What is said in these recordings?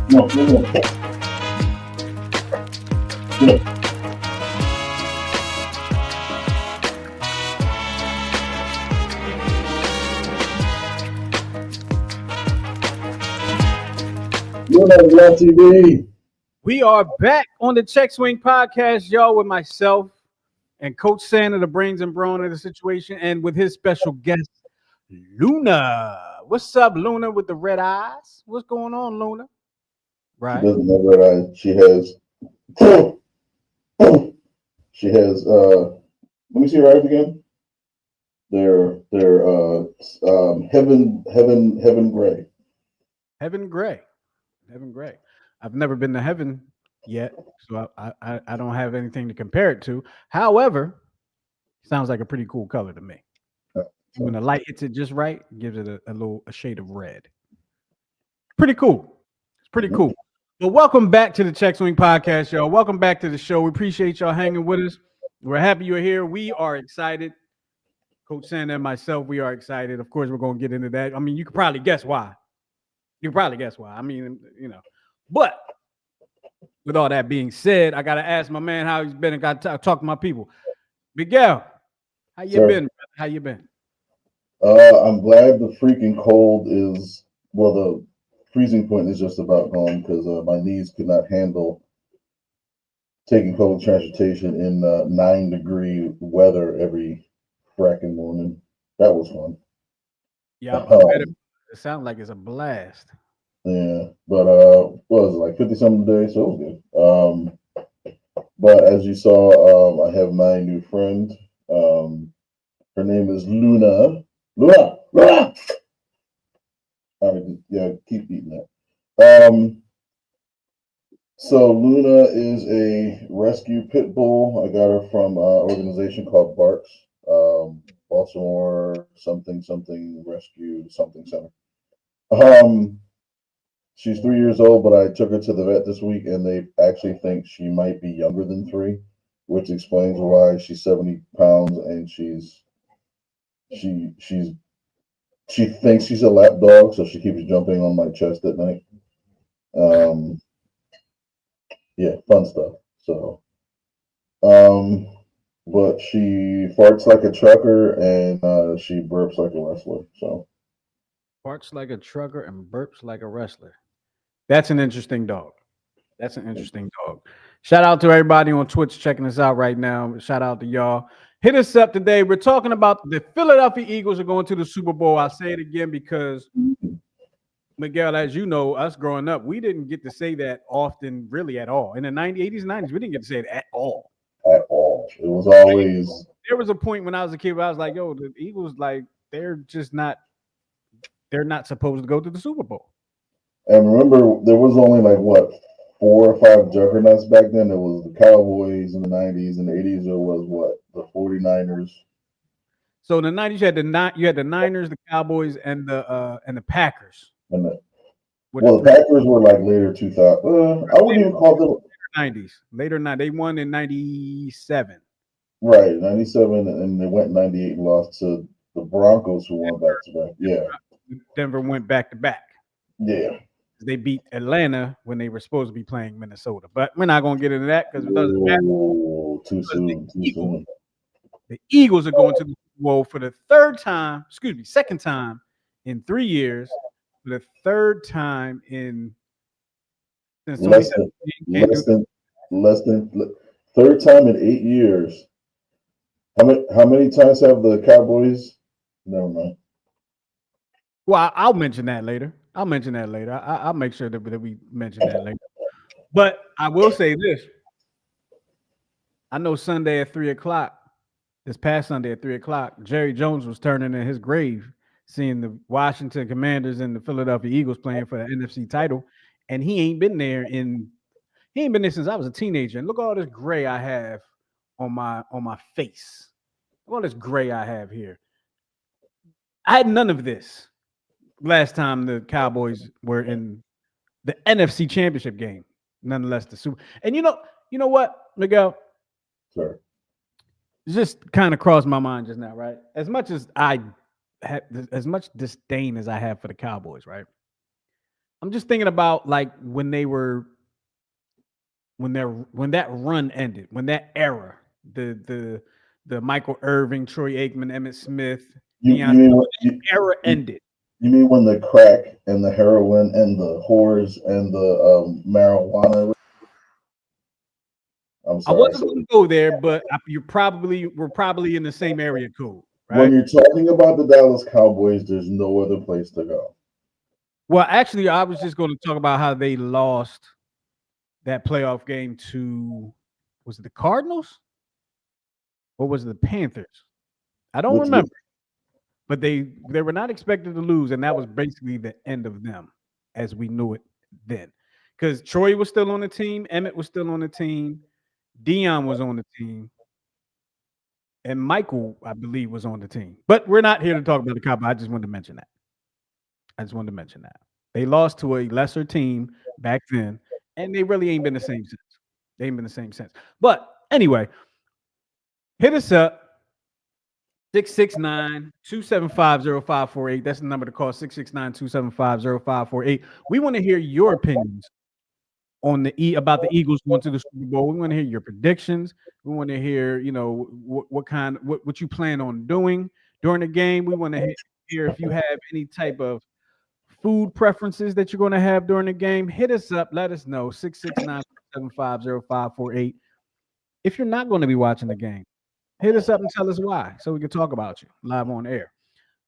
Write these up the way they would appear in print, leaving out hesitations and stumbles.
No, no, no. No. Luna on TV. We are back on the CheckSwing Podcast, y'all, with myself and Coach Santa, the brains and brawn of the situation, and with his special guest, Luna. What's up, Luna, with the red eyes? What's going on, Luna? She doesn't have red eyes. She has. She has. Let me see her eyes again. They're heaven gray. Heaven gray. Heaven gray. I've never been to heaven yet, so I don't have anything to compare it to. However, sounds like a pretty cool color to me. When the light hits it just right, it gives it a shade of red. Pretty cool. It's pretty cool. Well, welcome back to the CheckSwing Podcast, y'all. Welcome back to the show. We appreciate y'all hanging with us. We're happy you're here. We are excited. Coach Santa and myself, we are excited. Of course, we're going to get into that. I mean, you could probably guess why. I mean, you know. But with all that being said, I got to ask my man how he's been and got to talk to my people. Miguel, how you been? How you been? I'm glad the freaking cold is, well, the freezing point is just about gone because my knees could not handle taking public transportation in 9-degree weather every fracking morning. That was fun. Yeah, it sounds like it's a blast. Yeah, but what was it, like 50-something days, so it was good. But as you saw, I have my new friend. Her name is Luna. Luna! Yeah, keep eating that. So Luna is a rescue pit bull. I got her from an organization called Barks, Baltimore something rescue something center. She's 3 years old, but I took her to the vet this week, and they actually think she might be younger than 3, which explains why she's 70 pounds and she thinks she's a lap dog, so she keeps jumping on my chest at night. Yeah, fun stuff. So, but she farts like a trucker and she burps like a wrestler. So, farts like a trucker and burps like a wrestler. That's an interesting dog. Shout out to everybody on Twitch checking us out right now. Shout out to y'all. Hit us up today. We're talking about the Philadelphia Eagles are going to the Super Bowl. I'll say it again because, Miguel, as you know, us growing up, we didn't get to say that often, really, at all. In the 80s and 90s, we didn't get to say it at all. At all. It was always... There was a point when I was a kid where I was like, yo, the Eagles, like, they're not supposed to go to the Super Bowl. And remember, there was only like, what, 4 or 5 juggernauts back then. It was the Cowboys in the 90s. In the 80s, there was, what, the 49ers. So in the 90s, you had the Niners, the Cowboys, and the Packers. The Packers were like later 2000. I wouldn't even call them 90s. Later, they won in 97. Right, 97, and they went 98 and lost to the Broncos, who won back to back. Yeah, Denver went back to back. Yeah, they beat Atlanta when they were supposed to be playing Minnesota, but we're not going to get into that because it doesn't matter. Too soon. The Eagles are going to the Super Bowl for the second time in 3 years. For the third time since less than third time in 8 years. How many times have the Cowboys? Never mind. Well, I'll mention that later. I'll make sure that we mention that later. But I will say this. I know Sunday at 3:00, this past Sunday at 3:00, Jerry Jones was turning in his grave, seeing the Washington Commanders and the Philadelphia Eagles playing for the NFC title. And he ain't been there since I was a teenager. And look at all this gray I have on my face. Look at all this gray I have here. I had none of this last time the Cowboys were in the NFC Championship game. Nonetheless, the Super. And you know what, Miguel? Sure. It just kind of crossed my mind just now, right? As much disdain as I have for the Cowboys, right? I'm just thinking about like when they were when that run ended, when that era, the Michael Irving, Troy Aikman, Emmett Smith, You Deion, you mean what era you, ended. you mean when the crack and the heroin and the whores and the marijuana? I'm I sorry. wasn't So going to go there, but we're probably in the same area code, when right? you're talking about the Dallas Cowboys, there's no other place to go. Well, actually, I was just going to talk about how they lost that playoff game to was it the Cardinals or was it the Panthers? I don't Which remember, but they were not expected to lose, and that was basically the end of them as we knew it then. Because Troy was still on the team, Emmett was still on the team, Dion was on the team, and Michael, I believe, was on the team. But we're not here to talk about the Cowboys. I just wanted to mention that. I just wanted to mention that. They lost to a lesser team back then, and they really ain't been the same since. They ain't been the same since. But anyway, hit us up 669-275-0548. That's the number to call 669-275-0548. We want to hear your opinions on about the Eagles going to the Super Bowl. We want to hear your predictions. We want to hear, what you plan on doing during the game. We want to hear if you have any type of food preferences that you're going to have during the game. Hit us up. Let us know. 669-275-0548. If you're not going to be watching the game, hit us up and tell us why so we can talk about you live on air.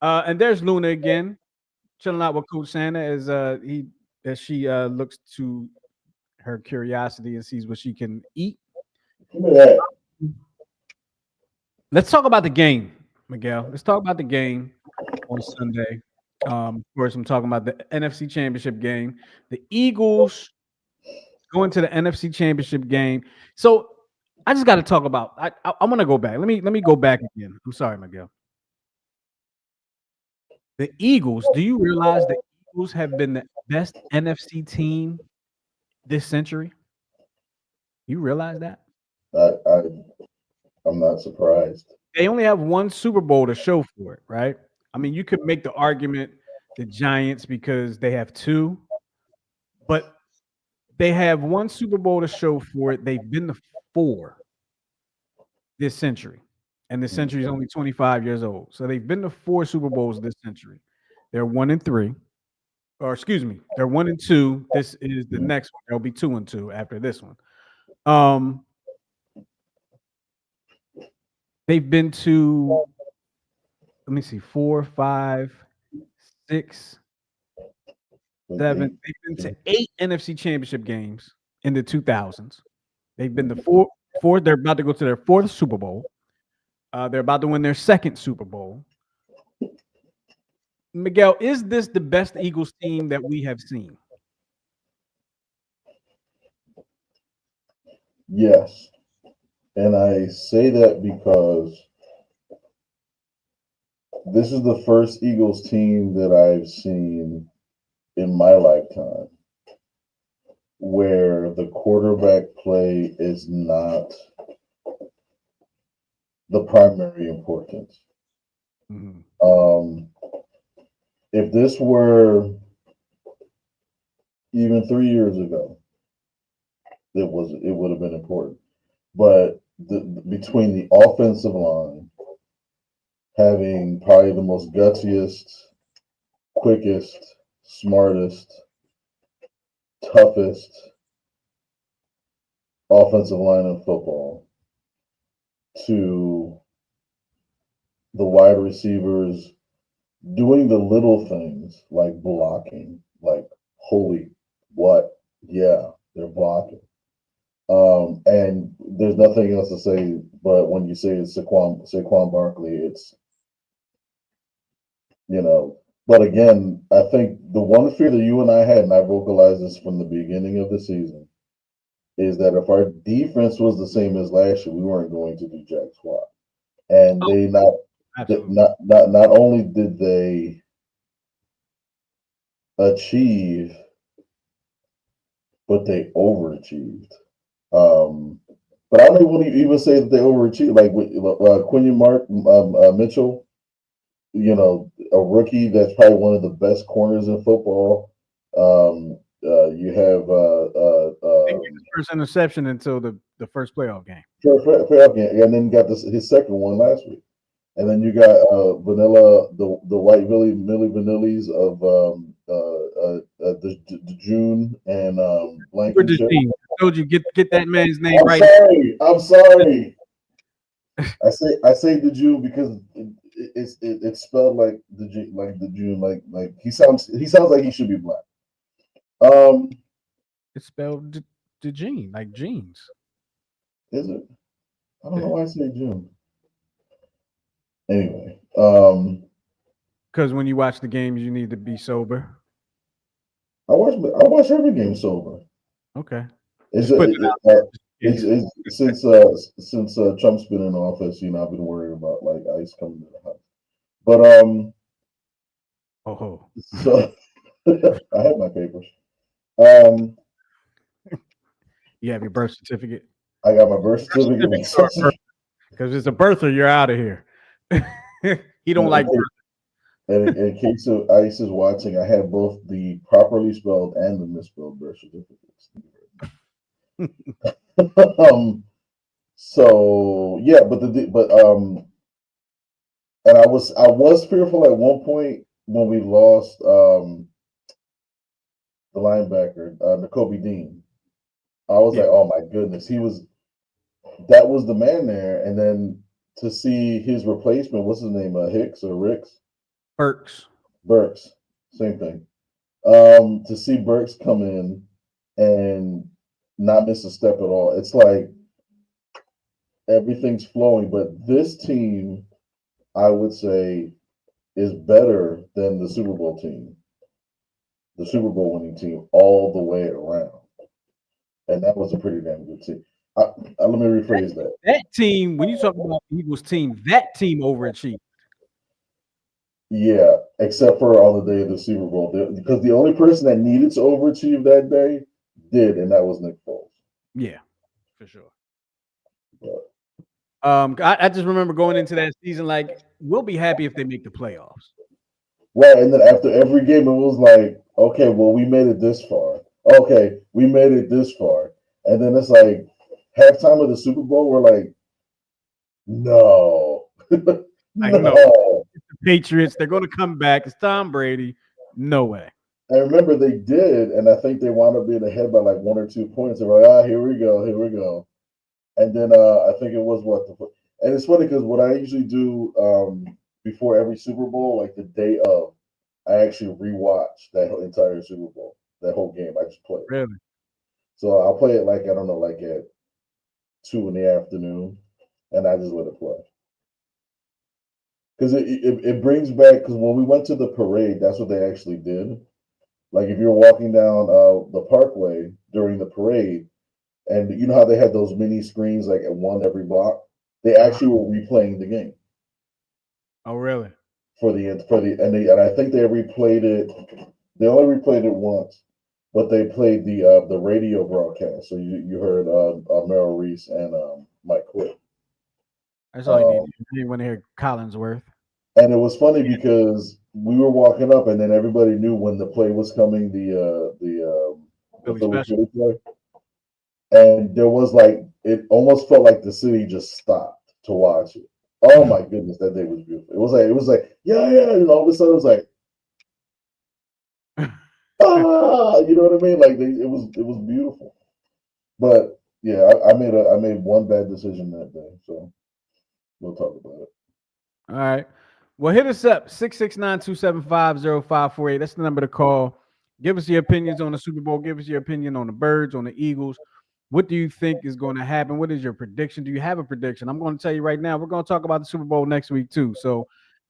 And there's Luna again, chilling out with Coach Santa as she looks to her curiosity and sees what she can eat. give me that. Let's talk about the game, Miguel. Let's talk about the game on Sunday. Of course, I'm talking about the NFC Championship game. The Eagles going to the NFC Championship game. So I just got to talk about. I'm gonna go back. Let me go back again. I'm sorry, Miguel. The Eagles. Do you realize the Eagles have been the best NFC team this century? You realize that? I, I I'm not surprised. They only have one Super Bowl to show for it, right? I mean, you could make the argument the Giants because they have two, but they have one Super Bowl to show for it. They've been to four this century, and this century is only 25 years old. So they've been to four Super Bowls this century. They're 1-3, or excuse me, they're 1-2. This is the next one. They'll be 2-2 after this one. They've been to, let me see, 4, 5, 6, 7. They've been to 8 NFC Championship games in the 2000s. They've been to four. They're about to go to their fourth Super Bowl. They're about to win their second Super Bowl. Miguel, is this the best Eagles team that we have seen? Yes. And I say that because this is the first Eagles team that I've seen in my lifetime where the quarterback play is not the primary importance. Mm-hmm. If this were even 3 years ago, it would have been important. But between the offensive line having probably the most gutsiest, quickest, smartest, toughest offensive line in football, to the wide receivers doing the little things like blocking, like holy what? Yeah, they're blocking. And there's nothing else to say, but when you say it's Saquon Barkley, it's you know. But again, I think the one fear that you and I had, and I vocalized this from the beginning of the season, is that if our defense was the same as last year, we weren't going to do jack squat. And Oh, they not absolutely. not only did they achieve, but they overachieved. Um, but I don't even say that they overachieved. Like with Mitchell, a rookie that's probably one of the best corners in football. You have Didn't get his first interception until the first playoff game. playoff game, and then you got his second one last week. And then you got Vanilla, the White Millie Vanillis of the June and We're Blankenship. Dejean. I told you get that man's name I'm right. sorry. I'm sorry. I say the June because it's spelled like the June like he sounds like he should be black. Um, It's spelled Dejean, like jeans. is it? I don't know Yeah. why I say June. Anyway, Because when you watch the games, you need to be sober. I watch every game sober. Okay. It's Just just, putting it out there. Just in case. since Trump's been in office, I've been worried about like ICE coming to the house. But Oh, so I have my papers. Um, you have your birth certificate. I got my birth certificate. My social- Because it's a birther, you're out of here. He don't like birth. and in case of ICE is watching, I have both the properly spelled and the misspelled birth certificates. So yeah, and I was fearful at one point when we lost the linebacker, N'Kobe Dean. I was Yeah. like, oh my goodness, that was the man there, and then to see his replacement, what's his name, Hicks or Ricks, Burks. Burks, same thing. To see Burks come in and not miss a step at all, it's like everything's flowing. But this team, I would say, is better than the Super Bowl team, the Super Bowl winning team, all the way around. And that was a pretty damn good team. Let me rephrase that. That team, when you talk about the Eagles team, that team overachieved. Yeah, except for on the day of the Super Bowl, because the only person that needed to overachieve that day did, and that was Nick Foles. Yeah, for sure. But, I just remember going into that season like we'll be happy if they make the playoffs. right, and then after every game, it was like, okay, well, we made it this far. Okay, we made it this far, and then it's like halftime of the Super Bowl, we're like, no, Like no, no. the Patriots, they're going to come back. It's Tom Brady. No way. I remember they did, and I think they wound up being ahead by like 1 or 2 points. They were like, here we go, here we go. And then I think it was and it's funny because what I usually do before every Super Bowl, like the day of, I actually rewatch that whole entire Super Bowl, that whole game. I just play it. Really? So I'll play it like I don't know, like at 2 in the afternoon, and I just let it play because it brings back because when we went to the parade, that's what they actually did. Like if you're walking down the parkway during the parade, and you know how they had those mini screens like at one every block, they actually were replaying the game Oh, really? and I think they replayed it. They only replayed it once, but they played the radio broadcast. So you heard Merrill Reese and Mike Quick. That's all you need. Um, You want to hear Collinsworth. and it was funny because we were walking up, and then everybody knew when the play was coming. The Philly Philly special. play, and there was like it almost felt like the city just stopped to watch it. Oh my goodness, that day was beautiful. It was like yeah, yeah, and all of a sudden it was like you know what I mean? Like it was beautiful. But yeah, I made one bad decision that day, so we'll talk about it. All right. Well, hit us up 669-275-0548. That's the number to call. Give us your opinions on the Super Bowl. Give us your opinion on the Birds, on the Eagles. What do you think is going to happen? What is your prediction? Do you have a prediction? I'm going to tell you right now. We're going to talk about the Super Bowl next week too. So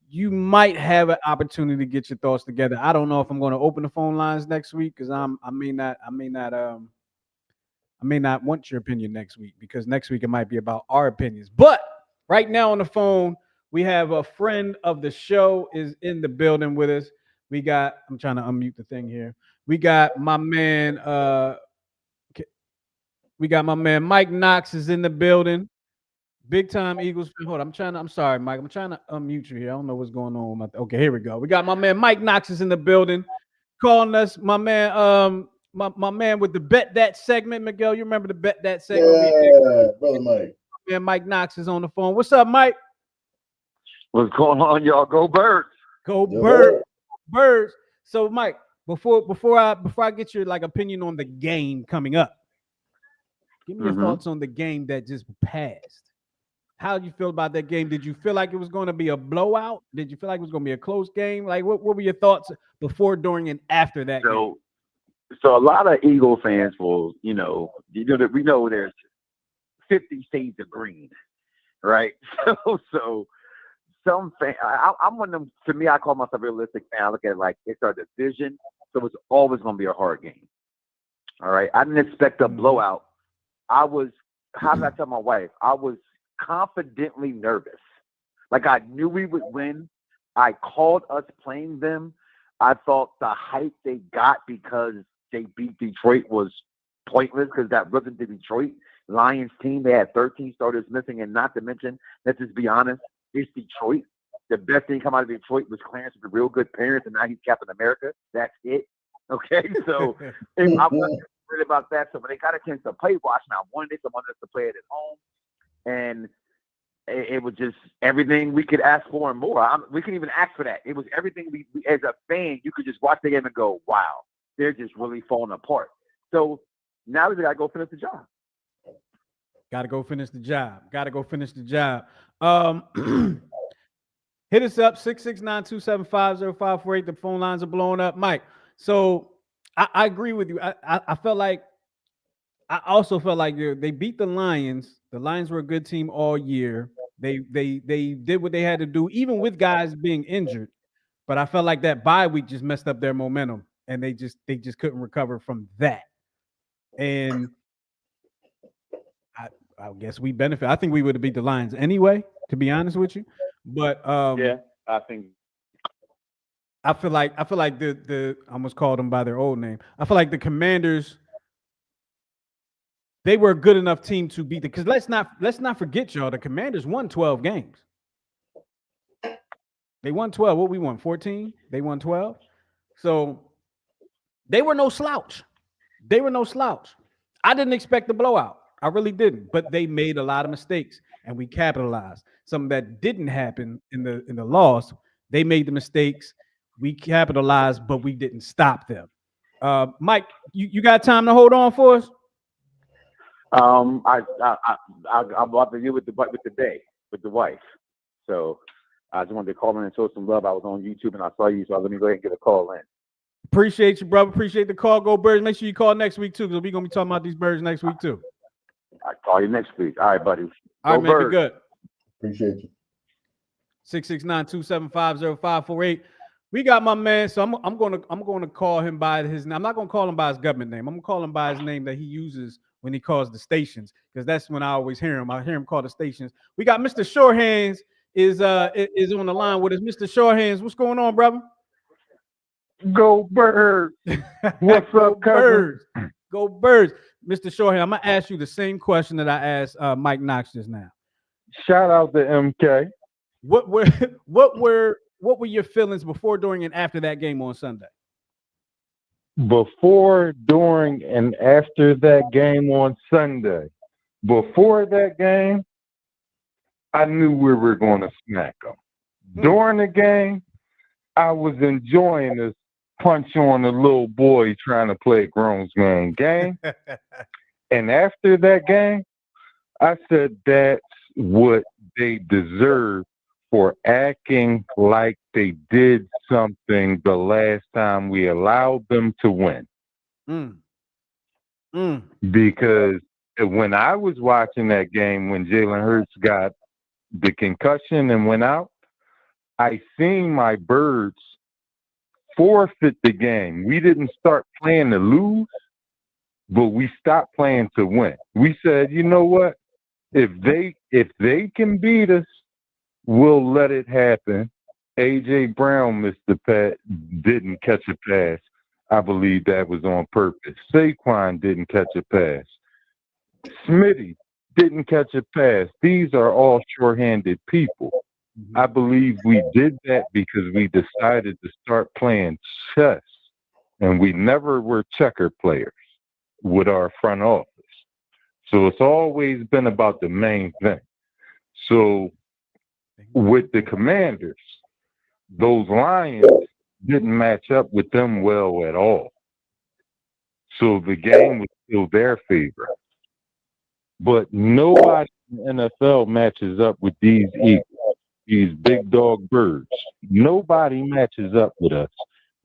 you might have an opportunity to get your thoughts together. I don't know if I'm going to open the phone lines next week because I may not want your opinion next week because next week it might be about our opinions. But right now on the phone, we have a friend of the show is in the building with us. I'm trying to unmute the thing here. We got my man, Mike Knox is in the building. Big time Eagles fan. Hold on, I'm sorry, Mike. I'm trying to unmute you here. I don't know what's going on with okay, here we go. We got my man Mike Knox is in the building. calling us, my man. My man with the bet that segment, Miguel. You remember the bet that segment? Yeah, brother Mike. Man, Mike Knox is on the phone. What's up, Mike? What's going on, y'all? Go Birds! Go Yes, Birds, sir. Birds. So, Mike, before I get your opinion on the game coming up, give me your thoughts on the game that just passed. How did you feel about that game? Did you feel like it was going to be a blowout? Did you feel like it was going to be a close game? Like, what were your thoughts before, during, and after that game? So a lot of Eagle fans will, that we know there's 50 shades of green, right? So some fan, I'm one of them. To me, I call myself a realistic fan. I look at it like it's our division, so it's always going to be a hard game. All right, I didn't expect a blowout. How did I tell my wife? I was confidently nervous. Like I knew we would win. I called us playing them. I thought the hype they got because they beat Detroit was pointless because that wasn't the Detroit Lions team. They had 13 starters missing, and not to mention, let's just be honest, it's Detroit. The best thing come out of Detroit was Clarence with real good parents, and now he's Captain America. That's it. Okay, so I wasn't worried about that. So when they got a chance to play Washington, I wanted us to play it at home, and it was just everything we could ask for and more. We couldn't even ask for that. It was everything we as a fan, you could just watch the game and go, wow, they're just really falling apart. So now we got to go finish the job. Got to go finish the job. Hit us up, 669-275-0548. The phone lines are blowing up. Mike, so I agree with you. I also felt like they beat the Lions. The Lions were a good team all year. They did what they had to do, even with guys being injured. But I felt like that bye week just messed up their momentum, and they just couldn't recover from that. And I guess we benefit. I think we would have beat the Lions anyway, to be honest with you. But yeah, I think I feel like the I almost called them by their old name. I feel like the Commanders, they were a good enough team to beat because let's not forget, y'all, the Commanders won 12 games. They won 12. What we won? 14? They won 12. So they were no slouch. I didn't expect the blowout. I really didn't. But they made a lot of mistakes and we capitalized. Something that didn't happen in the loss. They made the mistakes. We capitalized, but we didn't stop them. Mike, you got time to hold on for us? I'm about to deal with the wife. So I just wanted to call in and show some love. I was on YouTube and I saw you, so let me go ahead and get a call in. Appreciate you, brother. Appreciate the call. Go Birds. Make sure you call next week too, because we're gonna be talking about these Birds next week too. I'll call you next week. All right, buddy. All right, man. Be good. Appreciate you. 669-275-0548. We got my man. So I'm gonna call him by his name. I'm not gonna call him by his government name. I'm gonna call him by his name that he uses when he calls the stations, because that's when I always hear him. I hear him call the stations. We got Mr. Shorehands is on the line with us. Mr. Shorehands, what's going on, brother? Go Birds. What's up, cousin? Go Birds. Mr. Shorehands, I'm gonna ask you the same question that I asked Mike Knox just now. Shout out to MK. What were your feelings before, during, and after that game on Sunday? Before, during, and after that game on Sunday. Before that game, I knew we were going to smack them. During the game, I was enjoying this punch on a little boy trying to play a grown man game. And after that game, I said that's what they deserve for acting like they did something the last time we allowed them to win. Because when I was watching that game, when Jalen Hurts got the concussion and went out, I seen my Birds forfeit the game. We didn't start playing to lose, but we stopped playing to win. We said, you know what? If they can beat us, we'll let it happen. A.J. Brown, Mr. Pat, didn't catch a pass. I believe that was on purpose. Saquon didn't catch a pass. Smitty didn't catch a pass. These are all short-handed people. I believe we did that because we decided to start playing chess and we never were checker players with our front office. So it's always been about the main thing. So with the Commanders, those Lions didn't match up with them well at all. So the game was still their favorite. But nobody in the NFL matches up with these Eagles, these big dog birds. Nobody matches up with us.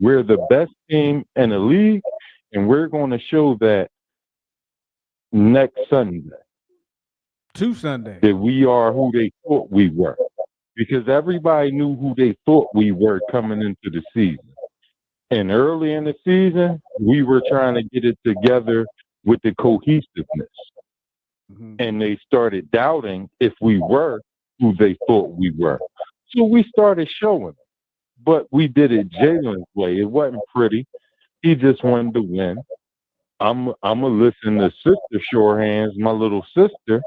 We're the best team in the league, and we're going to show that next Sunday. 2 Sundays. That we are who they thought we were. Because everybody knew who they thought we were coming into the season. And early in the season, we were trying to get it together with the cohesiveness. Mhm. And they started doubting if we were who they thought we were. So we started showing. But we did it Jalen's way. It wasn't pretty. He just wanted to win. I'm gonna listen to Sister Shorehands, my little sister,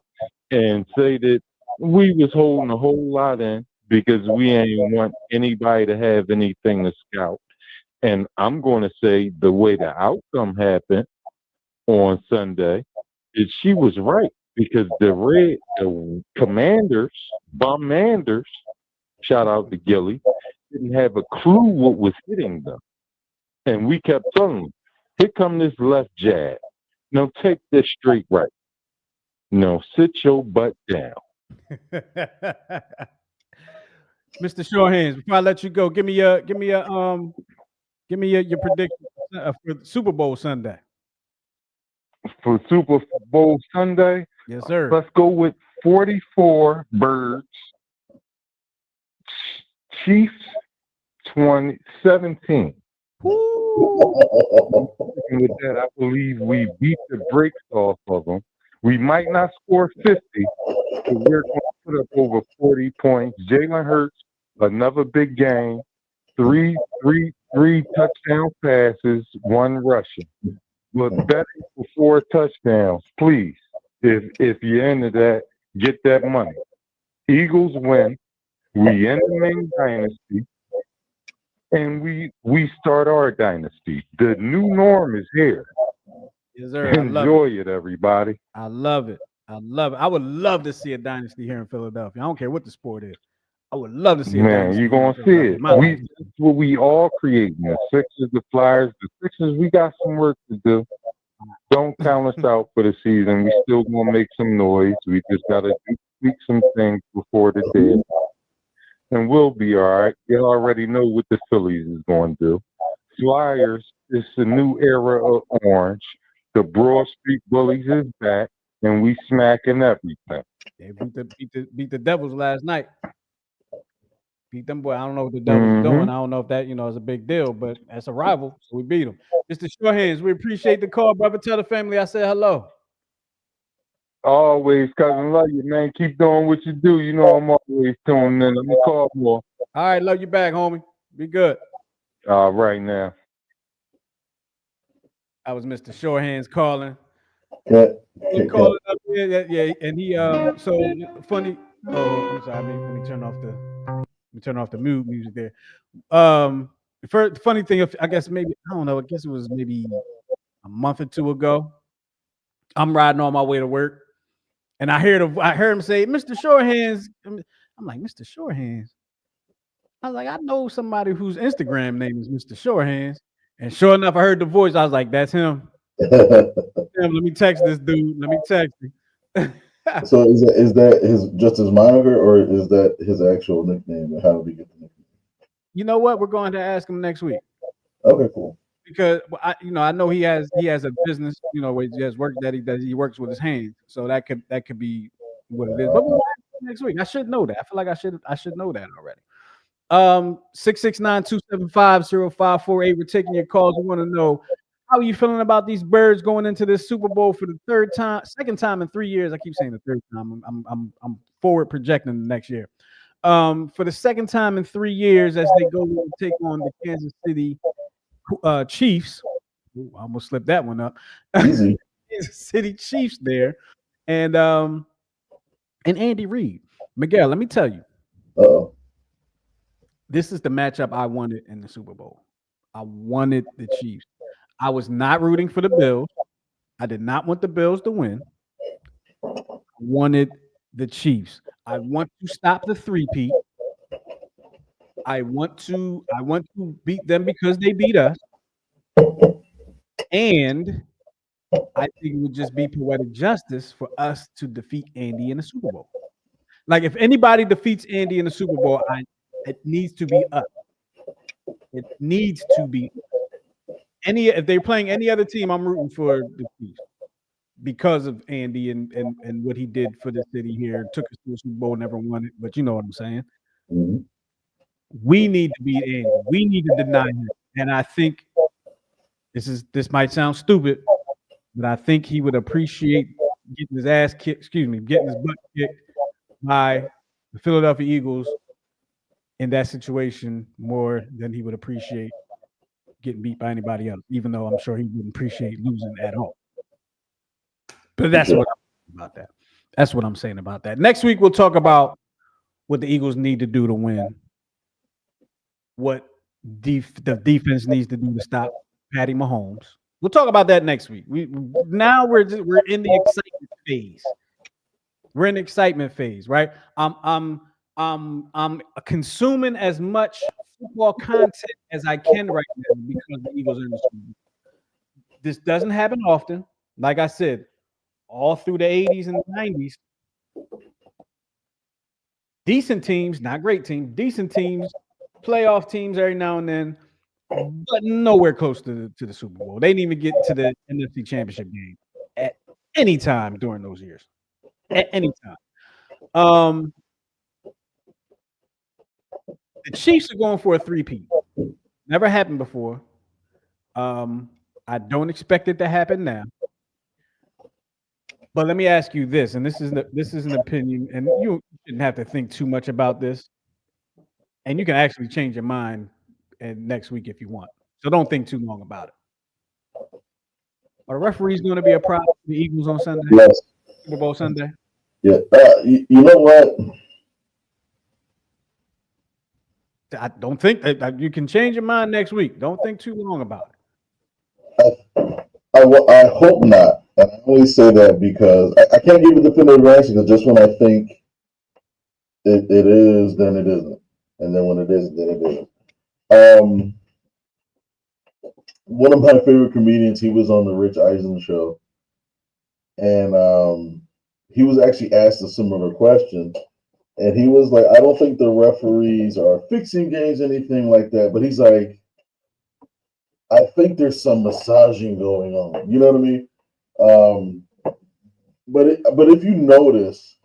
and say that we was holding a whole lot in because we ain't want anybody to have anything to scout. And I'm going to say the way the outcome happened on Sunday is she was right because the Commanders, Bombanders, shout out to Gilly, didn't have a clue what was hitting them. And we kept telling them, here come this left jab. No, take this straight right. No, sit your butt down. Mr. Shorehands, before I let you go, give me your prediction for Super Bowl Sunday. For Super Bowl Sunday, Yes, sir. let's go with 44 birds. Chiefs 17. And with that, I believe we beat the brakes off of them. We might not score 50, but we're going to put up over 40 points. Jalen Hurts, another big game. Three touchdown passes, 1 rushing. But betting for 4 touchdowns, please. If you're into that, get that money. Eagles win. We end the main dynasty. And we start our dynasty. The new norm is here. Yes, sir. Enjoy it, everybody. I love it. I love it. I would love to see a dynasty here in Philadelphia. I don't care what the sport is. I would love to see a Man, dynasty. you're going to see it. That's what we all creating. The Sixers, the Flyers, the Sixers, we got some work to do. Don't count us out for the season. We still going to make some noise. We just got to tweak some things before the deadline. And we'll be all right. You already know what the Phillies is going to do. Flyers, it's a new era of orange. The Broad Street Bullies is back, and we smacking everything. They beat the Devils last night. Beat them, boy. I don't know what the Devils are doing. I don't know if that is a big deal, but that's a rival, so we beat them. Mr. Shorehands, we appreciate the call, brother. Tell the family I said hello. Always, cousin, love you, man. Keep doing what you do. You know I'm always tuning in. Let me call more. All right, love you back, homie. Be good. All right now. I was Mr. Shorehands calling. He calling up here, yeah, and he so funny. Oh, I'm sorry. Let me turn off the mood music there. The funny thing, I guess maybe I don't know. I guess it was maybe a month or 2 ago. I'm riding on my way to work, and I heard him say, "Mr. Shorehands." I'm like, "Mr. Shorehands." I was like, "I know somebody whose Instagram name is Mr. Shorehands," and sure enough, I heard the voice. I was like, "That's him." Let me text this dude. Let me text him. So is that his moniker, or is that his actual nickname? And how did he get the nickname? You know what? We're going to ask him next week. Okay, cool. Because I know he has a business, where he has work that he does. He works with his hands, so that could be what it is. But we'll ask him next week. I should know that. I feel like I should know that already. 669-275-0548. We're taking your calls. We want to know, how are you feeling about these birds going into this Super Bowl for the second time in 3 years? I keep saying the third time. I'm forward projecting the next year. For the second time in 3 years, as they go and take on the Kansas City Chiefs. Ooh, I almost slipped that one up. Easy. Kansas City Chiefs there, and Andy Reid. Miguel, let me tell you. Uh-oh. This is the matchup I wanted in the Super Bowl. I wanted the Chiefs. I was not rooting for the Bills. I did not want the Bills to win. I wanted the Chiefs. I want to stop the three-peat. I want to beat them because they beat us. And I think it would just be poetic justice for us to defeat Andy in the Super Bowl. Like if anybody defeats Andy in the Super Bowl, it needs to be us. It needs to be if they're playing any other team, I'm rooting for the Chiefs because of Andy and what he did for the city here. Took us to the Super Bowl, never won it, but you know what I'm saying. Mhm. We need to beat Andy. We need to deny him. And I think this might sound stupid, but I think he would appreciate getting his ass kicked, getting his butt kicked by the Philadelphia Eagles in that situation more than he would appreciate getting beat by anybody else, even though I'm sure he wouldn't appreciate losing at all. But that's what I'm saying about that. That's what I'm saying about that. Next week, we'll talk about what the Eagles need to do to win, what the defense needs to do to stop Patty Mahomes. We'll talk about that next week. We're in the excitement phase. We're in the excitement phase, right? I'm consuming as much football content as I can right now because the Eagles are in the Super Bowl. This doesn't happen often. Like I said, all through the 80s and the 90s, decent teams, not great teams, decent teams, playoff teams every now and then, but nowhere close to the Super Bowl. They didn't even get to the NFC Championship game at any time during those years. At any time. The Chiefs are going for a three-peat. Never happened before. I don't expect it to happen now. But let me ask you this, and this is an opinion, and you shouldn't have to think too much about this. And you can actually change your mind next week if you want. So don't think too long about it. Are the referees going to be a problem for the Eagles on Sunday? Yes. Super Bowl Sunday? Yeah. You know what? I don't think you can change your mind next week. Don't think too long about it. I hope not. And I only say that because I can't give a definitive answer because just when I think it is, then it isn't. And then when it isn't, then it isn't. One of my favorite comedians, he was on the Rich Eisen show. And he was actually asked a similar question. And he was like, I don't think the referees are fixing games, anything like that. But he's like, I think there's some massaging going on. You know what I mean? But if you notice,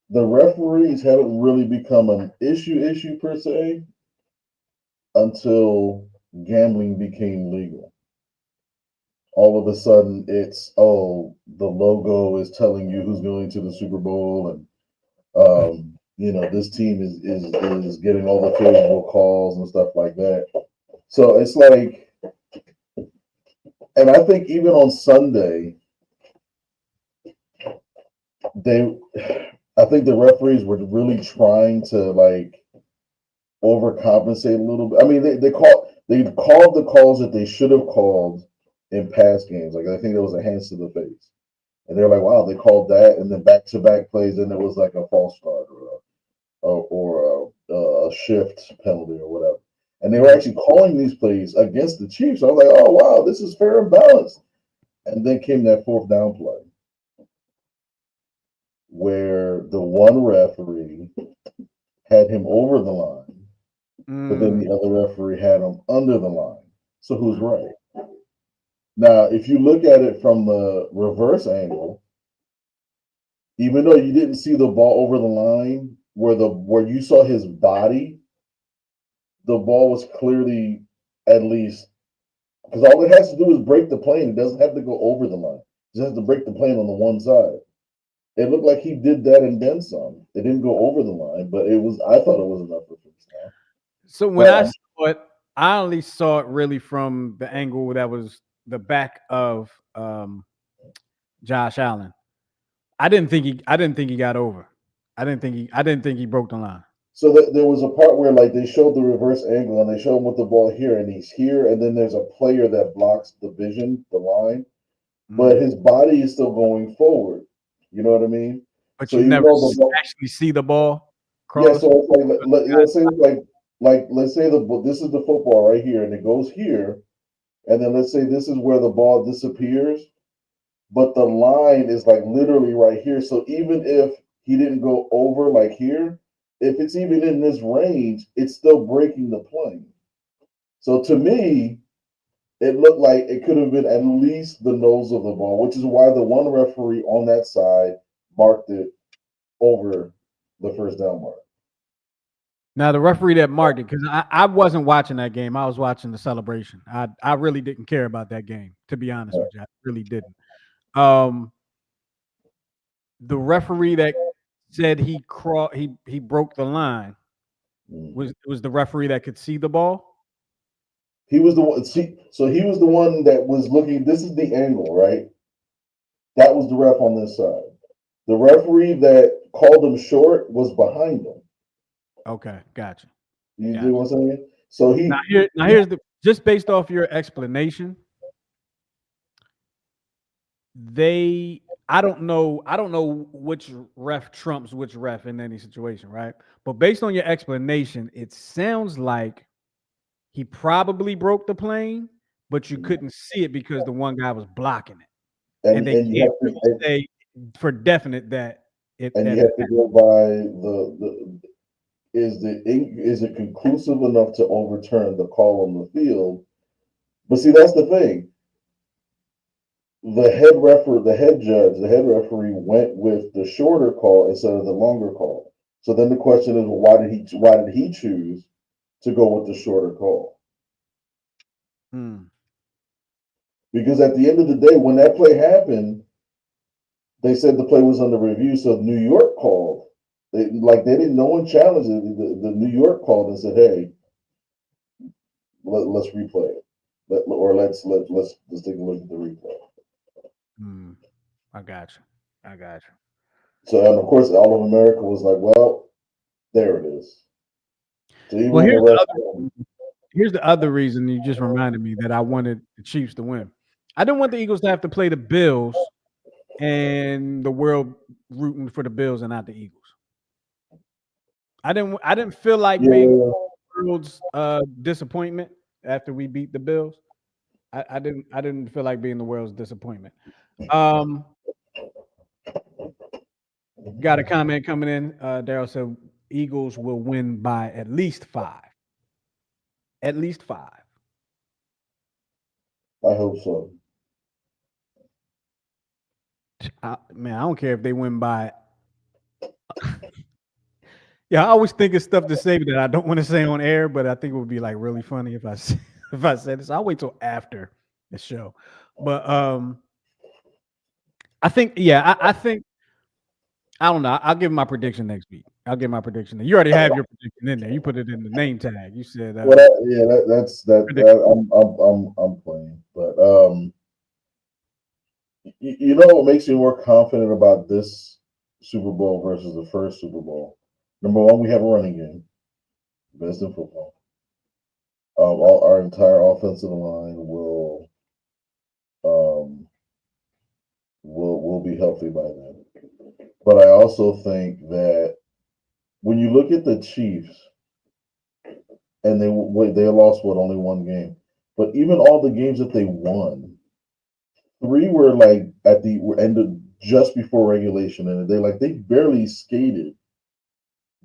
the referees haven't really become an issue per se until gambling became legal. All of a sudden, it's the logo is telling you who's going to the Super Bowl, and this team is getting all the favorable calls and stuff like that. So it's like, and I think even on Sunday, I think the referees were really trying to like overcompensate a little bit. I mean, they called the calls that they should have called in past games. Like I think there was a hands to the face, and they're like, "Wow, they called that," and then back-to-back plays, and it was like a false start or a shift penalty or whatever. And they were actually calling these plays against the Chiefs. I was like, "Oh wow, this is fair and balanced." And then came that fourth down play where the one referee had him over the line, but then the other referee had him under the line. So who's right? Now, if you look at it from the reverse angle, even though you didn't see the ball over the line, where you saw his body, the ball was clearly at least because all it has to do is break the plane. It doesn't have to go over the line. It just has to break the plane on the one side. It looked like he did that and then some. It didn't go over the line, but I thought it was enough for first down. So when I saw it, I only saw it really from the angle that was the back of Josh Allen. I didn't think he got over. I didn't think he broke the line. So there was a part where like they showed the reverse angle and they showed him with the ball here and he's here and then there's a player that blocks the vision, the line, but his body is still going forward. You know what I mean? But So you even never though the ball, actually see the ball yeah, cross. so it's like let's say like let's say this is the football right here and it goes here, and then let's say this is where the ball disappears, but the line is like literally right here. So even if he didn't go over like here, if it's even in this range, it's still breaking the plane. So to me, it looked like it could have been at least the nose of the ball, which is why the one referee on that side marked it over the first down mark. Now the referee that marked it, because I wasn't watching that game. I was watching the celebration. I really didn't care about that game, to be honest with you. I really didn't. The referee that said he broke the line was the referee that could see the ball. He was the one. See, so he was the one that was looking. This is the angle, right? That was the ref on this side. The referee that called him short was behind him. Okay, gotcha. You see what I'm saying? So here's the just based off your explanation. I don't know which ref trumps which ref in any situation, right? But based on your explanation, it sounds like he probably broke the plane, but you couldn't see it because the one guy was blocking it, and they can't really say for definite that it. And that you have to go by the is it conclusive enough to overturn the call on the field? But see, that's the thing. The head referee went with the shorter call instead of the longer call. So then the question is, well, why did he choose to go with the shorter call? Because at the end of the day, when that play happened, they said the play was under review. So New York called. They didn't. No one challenged it. The New York called and said, "Hey, let's replay it, let's take a look at the replay." I got you. So and of course, all of America was like, "Well, there it is." So even Well, the here's the other reason you just reminded me that I wanted the Chiefs to win. I didn't want the Eagles to have to play the Bills and the world rooting for the Bills and not the Eagles. I didn't feel like being the world's disappointment after we beat the Bills. I didn't feel like being the world's disappointment. Got a comment coming in. Daryl said Eagles will win by at least 5. At least 5. I hope so. Man, I don't care if they win by. Yeah, I always think of stuff to say that I don't want to say on air, but I think it would be like really funny if I if I said this. I'll wait till after the show. But I think I think I don't know. I'll give my prediction next week. I'll give my prediction. You already have your prediction in there. You put it in the name tag. You said I'm playing, but you know what makes me more confident about this Super Bowl versus the first Super Bowl? Number one, we have a running game, best in football. All our entire offensive line will be healthy by then. But I also think that when you look at the Chiefs, and they lost only one game, but even all the games that they won, 3 were like at the end of just before regulation, and they barely skated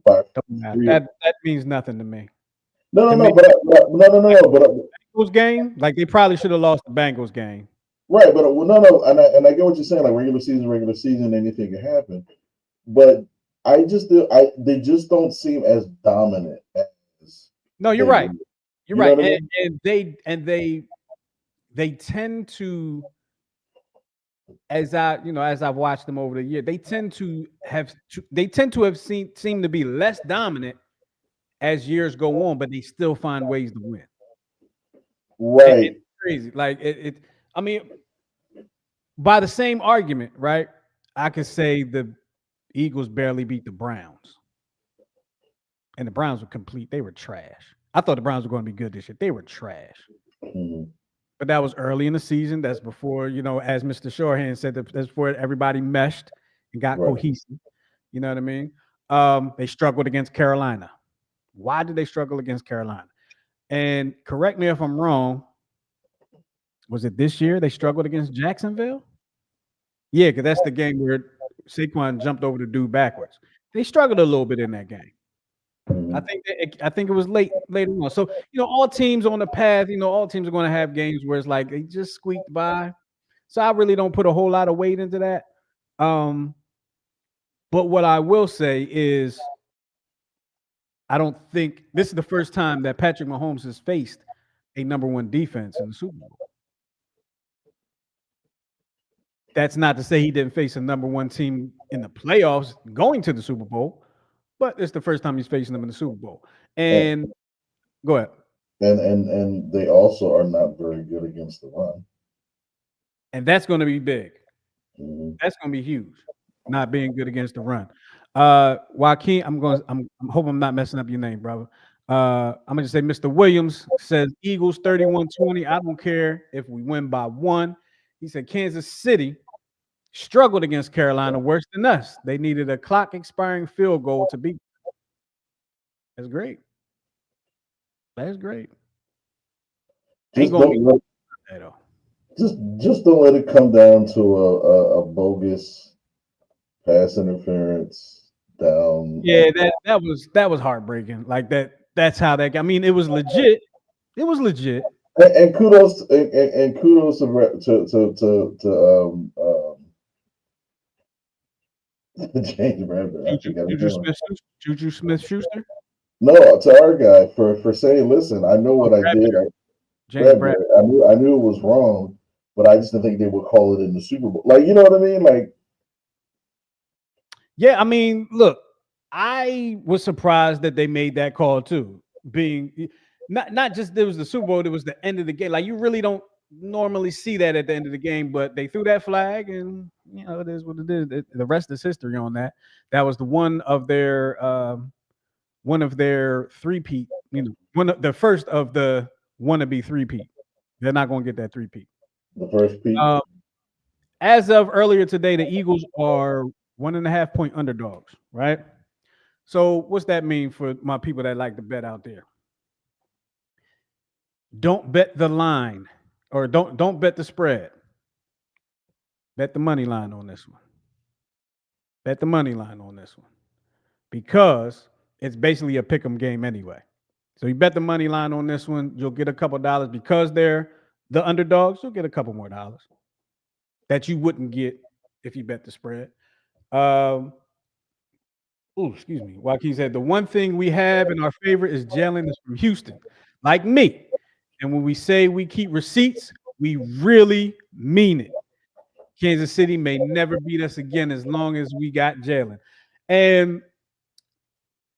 by 3. that means nothing to me. No, but Bengals game, like they probably should have lost the Bengals game. Right, but no, and I get what you're saying. Like regular season, anything can happen. But they just don't seem as dominant as. No, you're right. You're right, and they tend to, as I've watched them over the year, they tend to have seem to be less dominant as years go on, but they still find ways to win. Right. It's crazy. Like I mean, by the same argument, right? I could say the Eagles barely beat the Browns. and the Browns were complete. They were trash. I thought the Browns were going to be good this year. They were trash. Mhm. But that was early in the season. That's before, as Mr. Shorehand said, that's before everybody meshed and got Right. cohesive. You know what I mean? They struggled against Carolina. Why did they struggle against Carolina? And correct me if I'm wrong. Was it this year they struggled against Jacksonville? Yeah, because that's the game where Saquon jumped over the dude backwards. They struggled a little bit in that game. I Mhm. think it was later on. So all teams on the path. All teams are going to have games where it's like they just squeaked by. So I really don't put a whole lot of weight into that. But what I will say is, I don't think this is the first time that Patrick Mahomes has faced a number one defense in the Super Bowl. That's not to say he didn't face a number one team in the playoffs going to the Super Bowl, but it's the first time he's facing them in the Super Bowl. And go ahead. And they also are not very good against the run. And that's going to be big. Mhm. That's going to be huge. Not being good against the run. Joaquin, I'm hope I'm not messing up your name, brother. I'm gonna just say Mr. Williams says Eagles 31-20. I don't care if we win by 1. He said Kansas City struggled against Carolina worse than us. They needed a clock expiring field goal to beat. That's great. That's great. Ain't Just gonna be don't let, that though. just don't let it come down to a bogus pass interference down. Yeah, that was heartbreaking. Like that's how that got. I mean, it was legit. It was legit. And kudos and kudos to James Bradbury. I forgot his name. Juju Smith-Schuster. No, to our guy for saying, listen, I know what I did. James Bradbury. Bradbury, I knew it was wrong, but I just didn't think they would call it in the Super Bowl. Like, you know what I mean? Like, yeah, I mean, look, I was surprised that they made that call too. Being not just there was the Super Bowl, it was the end of the game. Like, you really don't normally see that at the end of the game, but they threw that flag, and it is what it is. The rest is history on that. That was the one of their three-peat. The first of the wannabe three-peat. They're not going to get that three-peat. the first peak. As of earlier today, the Eagles are 1.5-point underdogs, right? So what's that mean for my people that like to bet out there? Don't bet the line, or don't bet the spread. Bet the money line on this one. Bet the money line on this one, because it's basically a pick'em game anyway. So you bet the money line on this one, you'll get a couple dollars because they're the underdogs. You'll get a couple more dollars that you wouldn't get if you bet the spread. Excuse me. Joaquin said the one thing we have in our favor is Jalen is from Houston, like me. And when we say we keep receipts, we really mean it. Kansas City may never beat us again as long as we got Jalen. And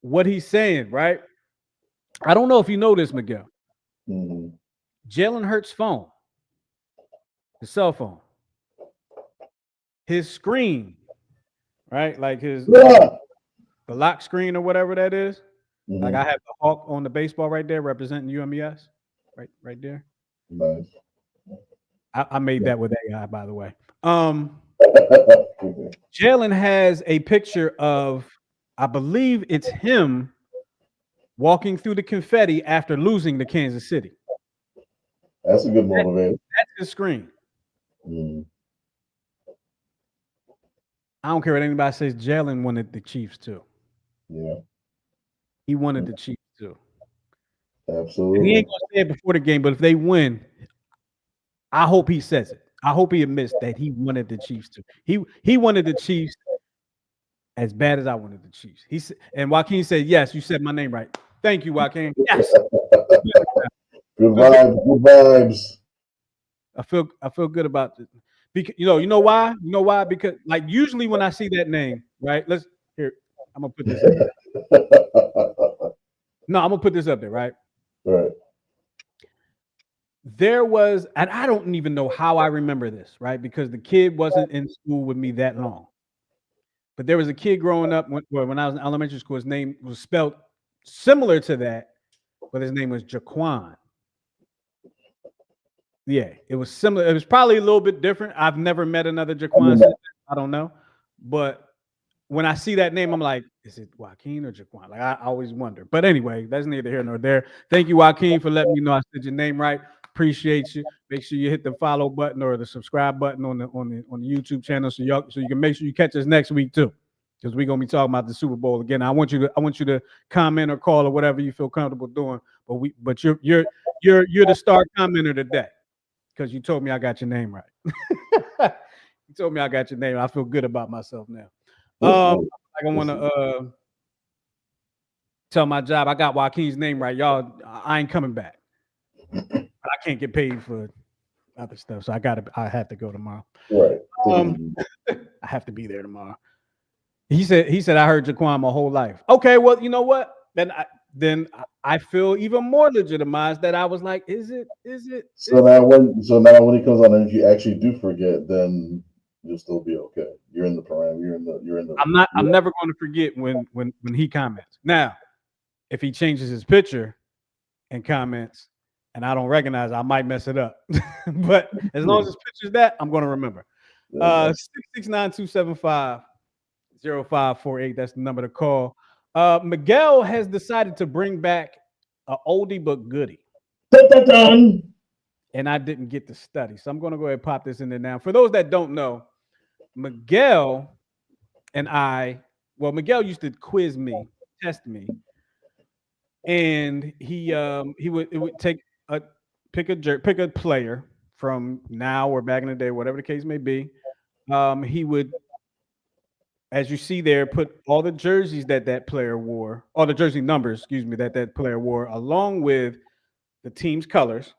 what he's saying, right? I don't know if you know this, Miguel. Mm-hmm. Jalen Hurts' phone, his cell phone, his screen, right? Like the lock screen or whatever that is. Mm-hmm. Like I have the hawk on the baseball right there representing UMES, right there. Nice. I made that with AI, by the way. Jalen has a picture of, I believe it's him walking through the confetti after losing to Kansas City. That's a good motivator. That's his screen. Mm. I don't care what anybody says. Jalen wanted the Chiefs too. Yeah. He wanted the Chiefs too. Absolutely. And he ain't gonna say it before the game, but if they win, I hope he says it. I hope he admits that he wanted the Chiefs too. He wanted the Chiefs as bad as I wanted the Chiefs. And Joaquin said, "Yes, you said my name right. Thank you, Joaquin. Yes." Good vibes. Good vibes. I feel good about it. Because you know why? You know why? Because like usually when I see that name, right? I'm gonna put this up there. No, I'm gonna put this up there, right? Right. There was, and I don't even know how I remember this, right? Because the kid wasn't in school with me that long. But there was a kid growing up when I was in elementary school. His name was spelled similar to that, but his name was Jaquan. Yeah, it was similar. It was probably a little bit different. I've never met another Jaquan. I don't know, but when I see that name, I'm like, is it Joaquin or Jaquan? Like I always wonder. But anyway, that's neither here nor there. Thank you, Joaquin, for letting me know I said your name right. Appreciate you. Make sure you hit the follow button or the subscribe button on the YouTube channel so you can make sure you catch us next week too, because we're gonna be talking about the Super Bowl again. I want you to comment or call or whatever you feel comfortable doing. But you're the star commenter today because you told me I got your name right. You told me I got your name. I feel good about myself now. I want to tell my job I got Joaquin's name right, y'all. I ain't coming back. I can't get paid for other stuff, so I have to go tomorrow. Right. I have to be there tomorrow. He said I heard Jaquan my whole life. Okay, well, you know what? Then I feel even more legitimized that I was like, is it? So now when he comes on and if you actually do forget, then you'll still be okay. You're in the parameter. You're in the. I'm never going to forget when he comments. Now, if he changes his picture and comments, and I don't recognize, I might mess it up. But as long as his picture's that, I'm going to remember. 669-275-0548. That's the number to call. Miguel has decided to bring back an oldie but goodie. Dun. And I didn't get to study. So I'm going to go ahead and pop this in there now. For those that don't know, Miguel and Miguel used to quiz me, test me. And he would pick a player from now or back in the day, whatever the case may be. He would, as you see there, put all the jerseys that player wore, all the jersey numbers, that player wore, along with the team's colors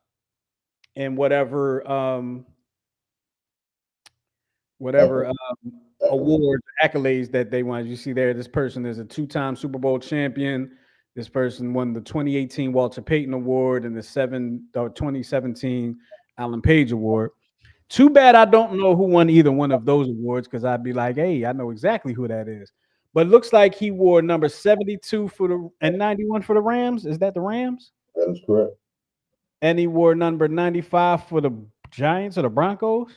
and whatever awards, accolades that they want. You see there, this person is a 2-time Super Bowl champion. This person won the 2018 Walter Payton Award and the 2017 Alan Page Award. Too bad I don't know who won either one of those awards, because I'd be like, hey, I know exactly who that is. But it looks like he wore number 72 and 91 for the Rams. Is that the Rams? That is correct. And he wore number 95 for the Giants or the Broncos?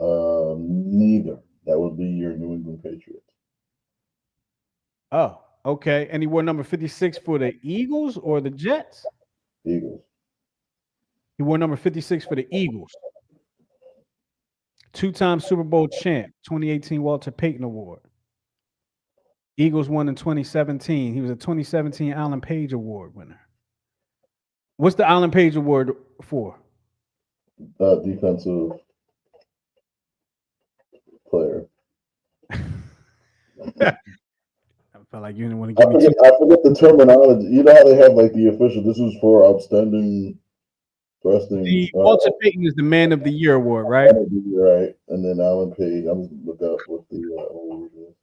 Neither. That would be your New England Patriots. Oh, okay. And he wore number 56 for the Eagles or the Jets? Eagles. He wore number 56 for the Eagles. 2-time Super Bowl champ, 2018 Walter Payton Award. Eagles won in 2017. He was a 2017 Alan Page Award winner. What's the Alan Page Award for? Defensive player. I felt like you didn't want to give me I forget the terminology. You know how they have like the official, this is for outstanding thrusting. The Walter Payton is the Man of the Year award, right? Right. And then Alan Page, I'm just look up what the award is.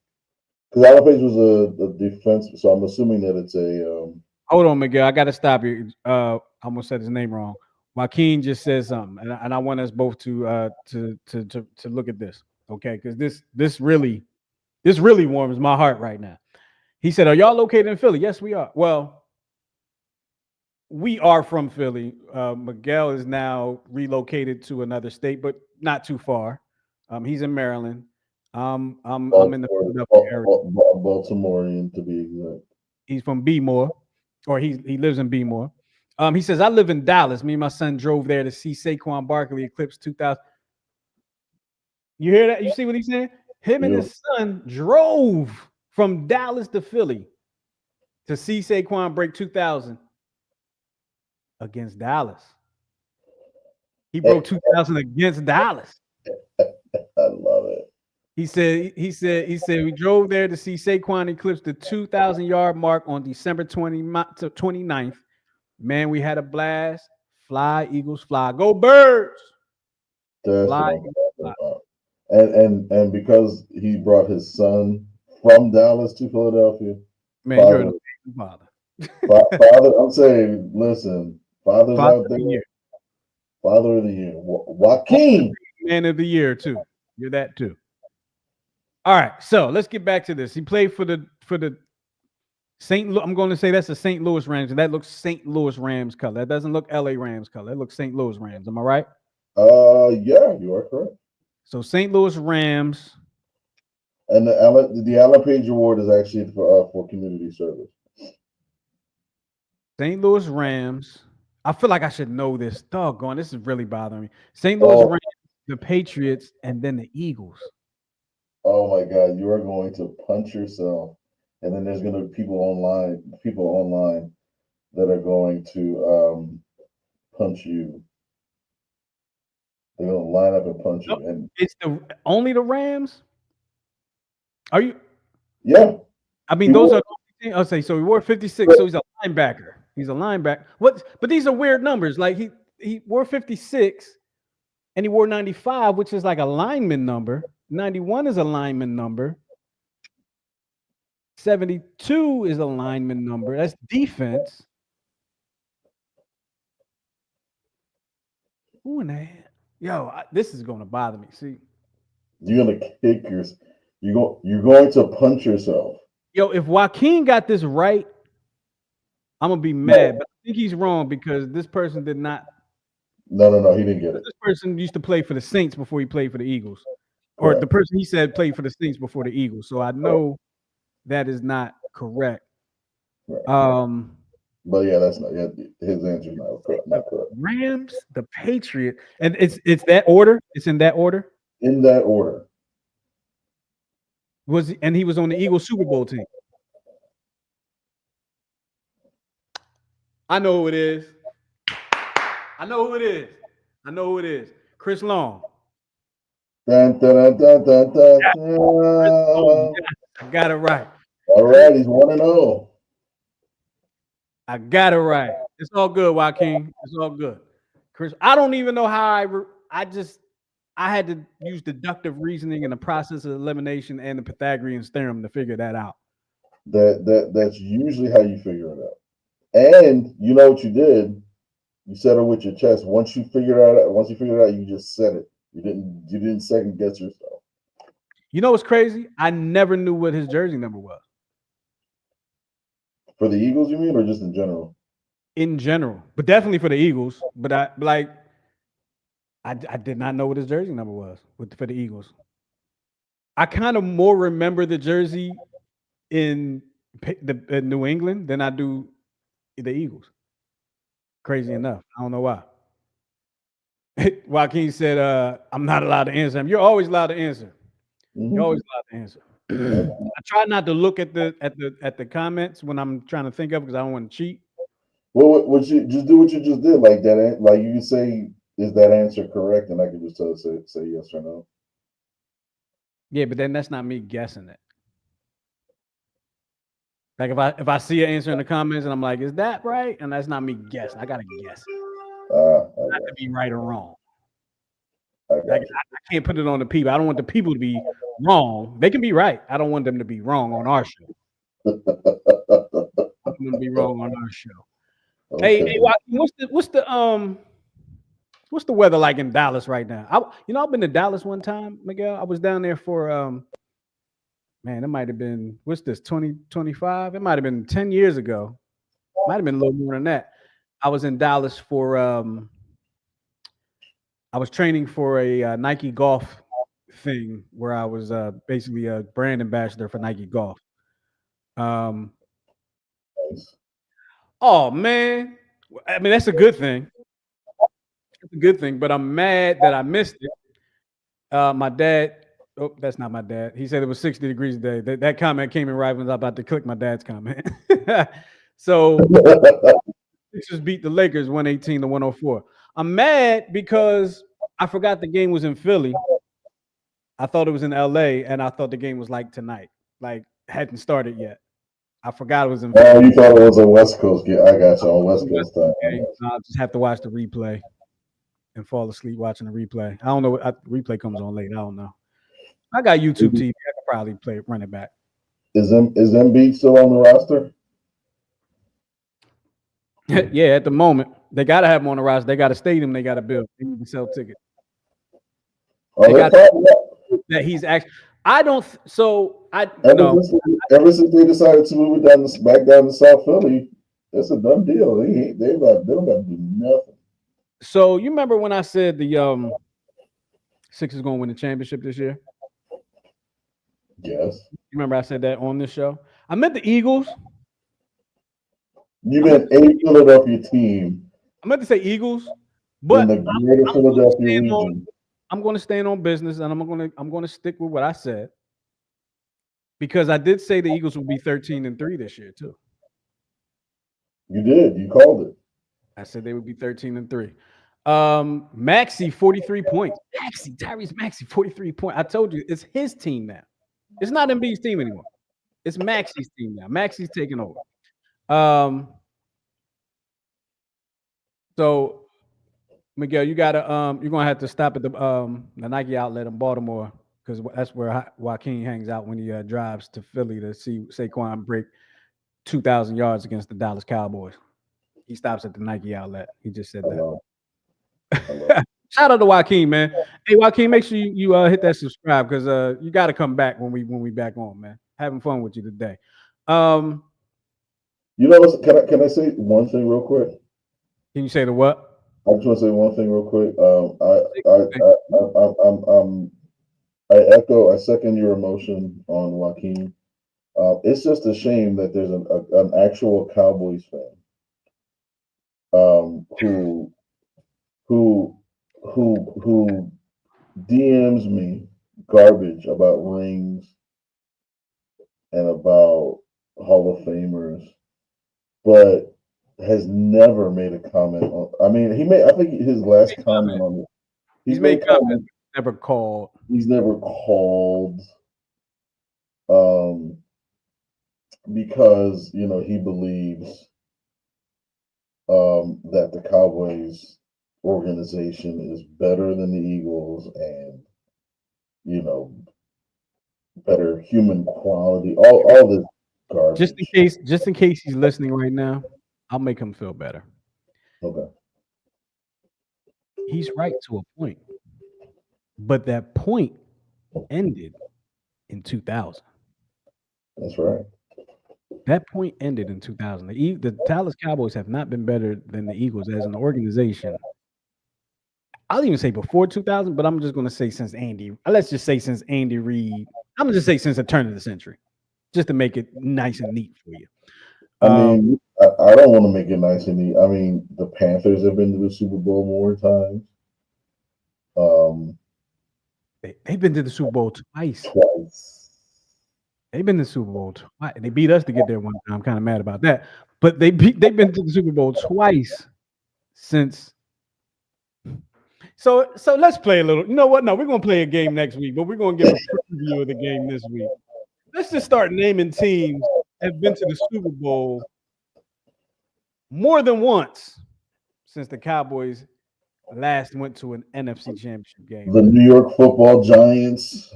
Because Alan Page was a defense, so I'm assuming that it's a Hold on, Miguel. I gotta stop you. I almost said his name wrong. Joaquin just said something, and I want us both to look at this, okay? Because this really warms my heart right now. He said, "Are y'all located in Philly?" Yes, we are. Well, we are from Philly. Miguel is now relocated to another state, but not too far. He's in Maryland. I'm in the Philadelphia area. Baltimorean to be exact. He's from Bmore, or he lives in Bmore. He says, I live in Dallas. Me and my son drove there to see Saquon Barkley eclipse 2000. You hear that? You see what he's saying? Him and his son drove from Dallas to Philly to see Saquon break 2000 against Dallas. He broke 2000 against Dallas. I love it. He said we drove there to see Saquon eclipse the 2,000-yard mark on December 29th. Man, we had a blast. Fly, Eagles, fly. Go Birds! That's fly, what I'm and because he brought his son from Dallas to Philadelphia. Man, you're an amazing father. Father, I'm saying, listen, fathers out there. Father of the year. Joaquin. Man of the year, too. You're that, too. All right, so let's get back to this. He played for the I'm going to say that's a St. Louis Rams, and that looks St. Louis Rams color. That doesn't look LA Rams color. That looks St. Louis Rams. Am I right? Yeah, you are correct. So St. Louis Rams. And the Alan Page Award is actually for community service. St. Louis Rams. I feel like I should know this. Doggone, this is really bothering me. St. Louis Rams, the Patriots, and then the Eagles. Oh my God, you are going to punch yourself, and then there's going to be people online that are going to punch you. They're going to line up and punch you. And it's only the Rams. Are you? Yeah. I mean, those are. I'll say so. He wore 56, so he's a linebacker. He's a linebacker. What? But these are weird numbers. Like he wore 56, and he wore 95, which is like a lineman number. 91 is a lineman number. 72 is a lineman number. That's defense. Who in the hell? Yo, this is going to bother me. See, you're going to kick yourself. You're going to punch yourself. Yo, if Joaquin got this right, I'm gonna be mad. But I think he's wrong because this person did not. No, he didn't get it. This person used to play for the Saints before he played for the Eagles, or the person he said played for the Saints before the Eagles. So I know that is not correct. Right. But yeah, that's not. Yeah, his answer is not correct. Rams, the Patriots, and it's that order. It's in that order. In that order. He was on the Eagles Super Bowl team. I know who it is. I know who it is. Chris Long. Dun, dun, dun, dun, dun, dun. I got it right. All right, he's 1-0. I got it right. It's all good, Joaquin. It's all good. Chris, I don't even know how I had to use deductive reasoning and the process of elimination and the Pythagorean theorem to figure that out. That's usually how you figure it out. And you know what you did? You said it with your chest. Once you figured it out, you just said it. You didn't second guess yourself. You know what's crazy? I never knew what his jersey number was. For the Eagles, you mean, or just in general? In general, but definitely for the Eagles. But I did not know what his jersey number was for the Eagles. I kind of more remember the jersey in New England than I do the Eagles. Crazy enough. I don't know why. Joaquin said, I'm not allowed to answer him. You're always allowed to answer. Mm-hmm. You're always allowed to answer. I try not to look at the comments when I'm trying to think of because I don't want to cheat. Well, what you just do what you just did, like that. Like you can say, is that answer correct? And I can just say yes or no. Yeah, but then that's not me guessing it. Like if I see an answer in the comments and I'm like, is that right? And that's not me guessing. I gotta guess. Not to be right or wrong. I can't put it on the people. I don't want the people to be wrong. They can be right. I don't want them to be wrong on our show. I want them to be wrong on our show. Okay. Hey, what's the weather like in Dallas right now? I've been to Dallas one time, Miguel. I was down there for man, it might have been, what's this, 2025? It might have been 10 years ago. Might have been a little more than that. I was in Dallas for I was training for a Nike golf thing where I was basically a brand ambassador for Nike Golf. Oh man, I mean that's a good thing. It's a good thing, but I'm mad that I missed it. My dad. Oh, that's not my dad. He said it was 60 degrees today. That comment came in right when I was about to click my dad's comment. So Sixers beat the Lakers 118-104. I'm mad because I forgot the game was in Philly. I thought it was in LA, and I thought the game was like tonight. Like hadn't started yet. I forgot it was in Philly. Oh, you thought it was a West Coast game. I got you on West Coast time. I'll just have to watch the replay and fall asleep watching the replay. I don't know. The replay comes on late. I don't know. I got YouTube TV. I could probably run it back. Is Embiid still on the roster? Yeah, at the moment. They got to have him on the roster. They got a stadium they got to build. They need to sell tickets. That he's actually. I don't. So I Ever no. since, ever since they decided to move it back down to South Philly, it's a done deal. They don't got to do nothing. So you remember when I said the Sixers going to win the championship this year? Yes. You remember I said that on this show? I meant the Eagles. You meant a Philadelphia team I meant to say Eagles, in but the greater Philadelphia region. I'm going to stand on business, and I'm going to stick with what I said because I did say the Eagles will be 13-3 this year too. You did. You called it. I said they would be 13-3. Maxey 43 points. Tyrese Maxey 43 points. I told you it's his team now. It's not Embiid's team anymore. It's Maxey's team now. Maxey's taking over. So Miguel, you're gonna have to stop at the Nike outlet in Baltimore because that's where Joaquin hangs out when he drives to Philly to see Saquon break 2,000 yards against the Dallas Cowboys. He stops at the Nike outlet. He just said that. Shout out to Joaquin, man. Hey, Joaquin, make sure you hit that subscribe because you got to come back when we back on, man. Having fun with you today. You know, can I say one thing real quick? Can you say the what? I just want to say one thing real quick. I second your emotion on Joaquin. It's just a shame that there's an actual Cowboys fan who DMs me garbage about rings and about Hall of Famers, but has never made a comment on. I mean, I think his last comment on it. He's made comments. Never called. He's never called. Because he believes that the Cowboys organization is better than the Eagles and better human quality. All this garbage. Just in case he's listening right now, I'll make him feel better. Okay. He's right to a point, but that point ended in 2000. That's right. That point ended in 2000. The Dallas Cowboys have not been better than the Eagles as an organization. I'll even say before 2000, but I'm just going to say since Andy. Let's just say since Andy Reid. I'm going to just say since the turn of the century, just to make it nice and neat for you. I mean, I don't want to make it nice and neat. I mean, the Panthers have been to the Super Bowl more times. They've been to the Super Bowl twice. They've been to the Super Bowl twice. They beat us to get there one time. I'm kind of mad about that. But they've been to the Super Bowl twice since. So let's play a little. You know what? No, we're going to play a game next week, but we're going to give a preview of the game this week. Let's just start naming teams that have been to the Super Bowl more than once since the Cowboys last went to an NFC Championship game. The New York Football Giants.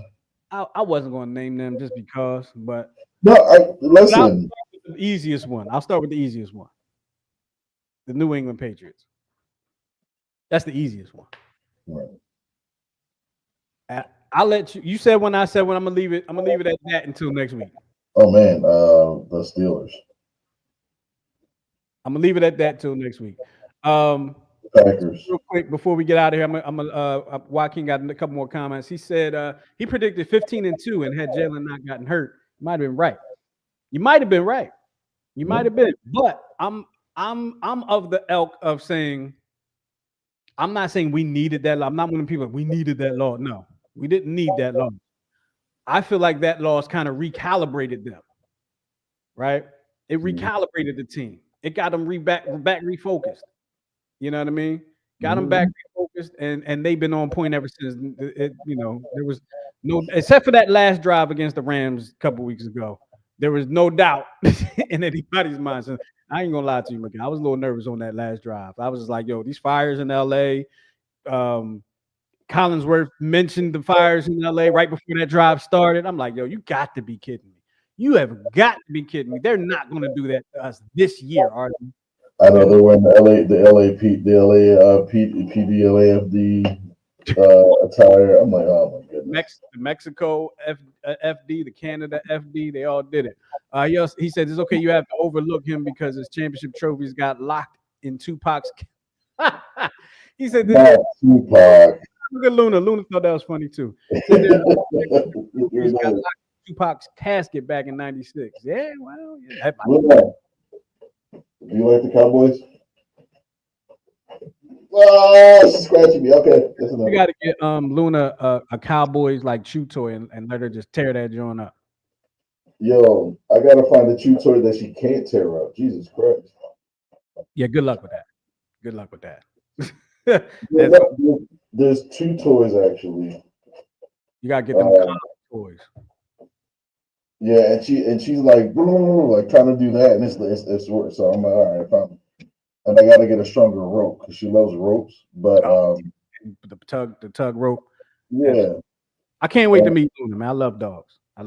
I wasn't going to name them just because, but listen. The easiest one. I'll start with the easiest one. The New England Patriots. That's the easiest one. Right. I'll let you. You said when I'm gonna leave it. I'm gonna leave it at that until next week. Oh man, the Steelers. I'm gonna leave it at that till next week. Packers. Real quick before we get out of here, Joaquin got a couple more comments. He said he predicted 15-2 and had Jalen not gotten hurt. You might have been right. You might have been right. You might have been, but I'm of the ilk of saying. I'm not saying we needed that law. I'm not one of the people we needed that law. No, we didn't need that law. I feel like that law has kind of recalibrated them, right? It recalibrated the team. It got them back refocused. You know what I mean? Got them back refocused, and they've been on point ever since. There was no, except for that last drive against the Rams a couple weeks ago, there was no doubt in anybody's mind. So I ain't gonna lie to you, McKay. I was a little nervous on that last drive. I was just like, yo, these fires in LA. Collinsworth mentioned the fires in LA right before that drive started. I'm like, yo, you got to be kidding me. You have got to be kidding me. They're not going to do that to us this year, are they? I know they're wearing the PDLAFD attire. I'm like, oh my the Mexico FD, the Canada FD, they all did it. He said it's okay. You have to overlook him because his championship trophies got locked in Tupac's. He said this. Not Tupac. Look at Luna. Luna thought that was funny too. Said trophies got locked in Tupac's casket back in '96. Yeah, well, yeah, Do you like the Cowboys? Oh, she's scratching me. Okay. You got to get Luna a Cowboys like chew toy and let her just tear that joint up. Yo, I gotta find a chew toy that she can't tear up. Jesus Christ. Yeah, good luck with that. Good luck with that. There's two toys actually. You gotta get them college toys. Yeah, and she's like trying to do that, and it's work. So I'm like, all right, fine. And I gotta get a stronger rope because she loves ropes. But the tug rope. Yeah. I can't wait to meet Luna, man. I love dogs. Yeah,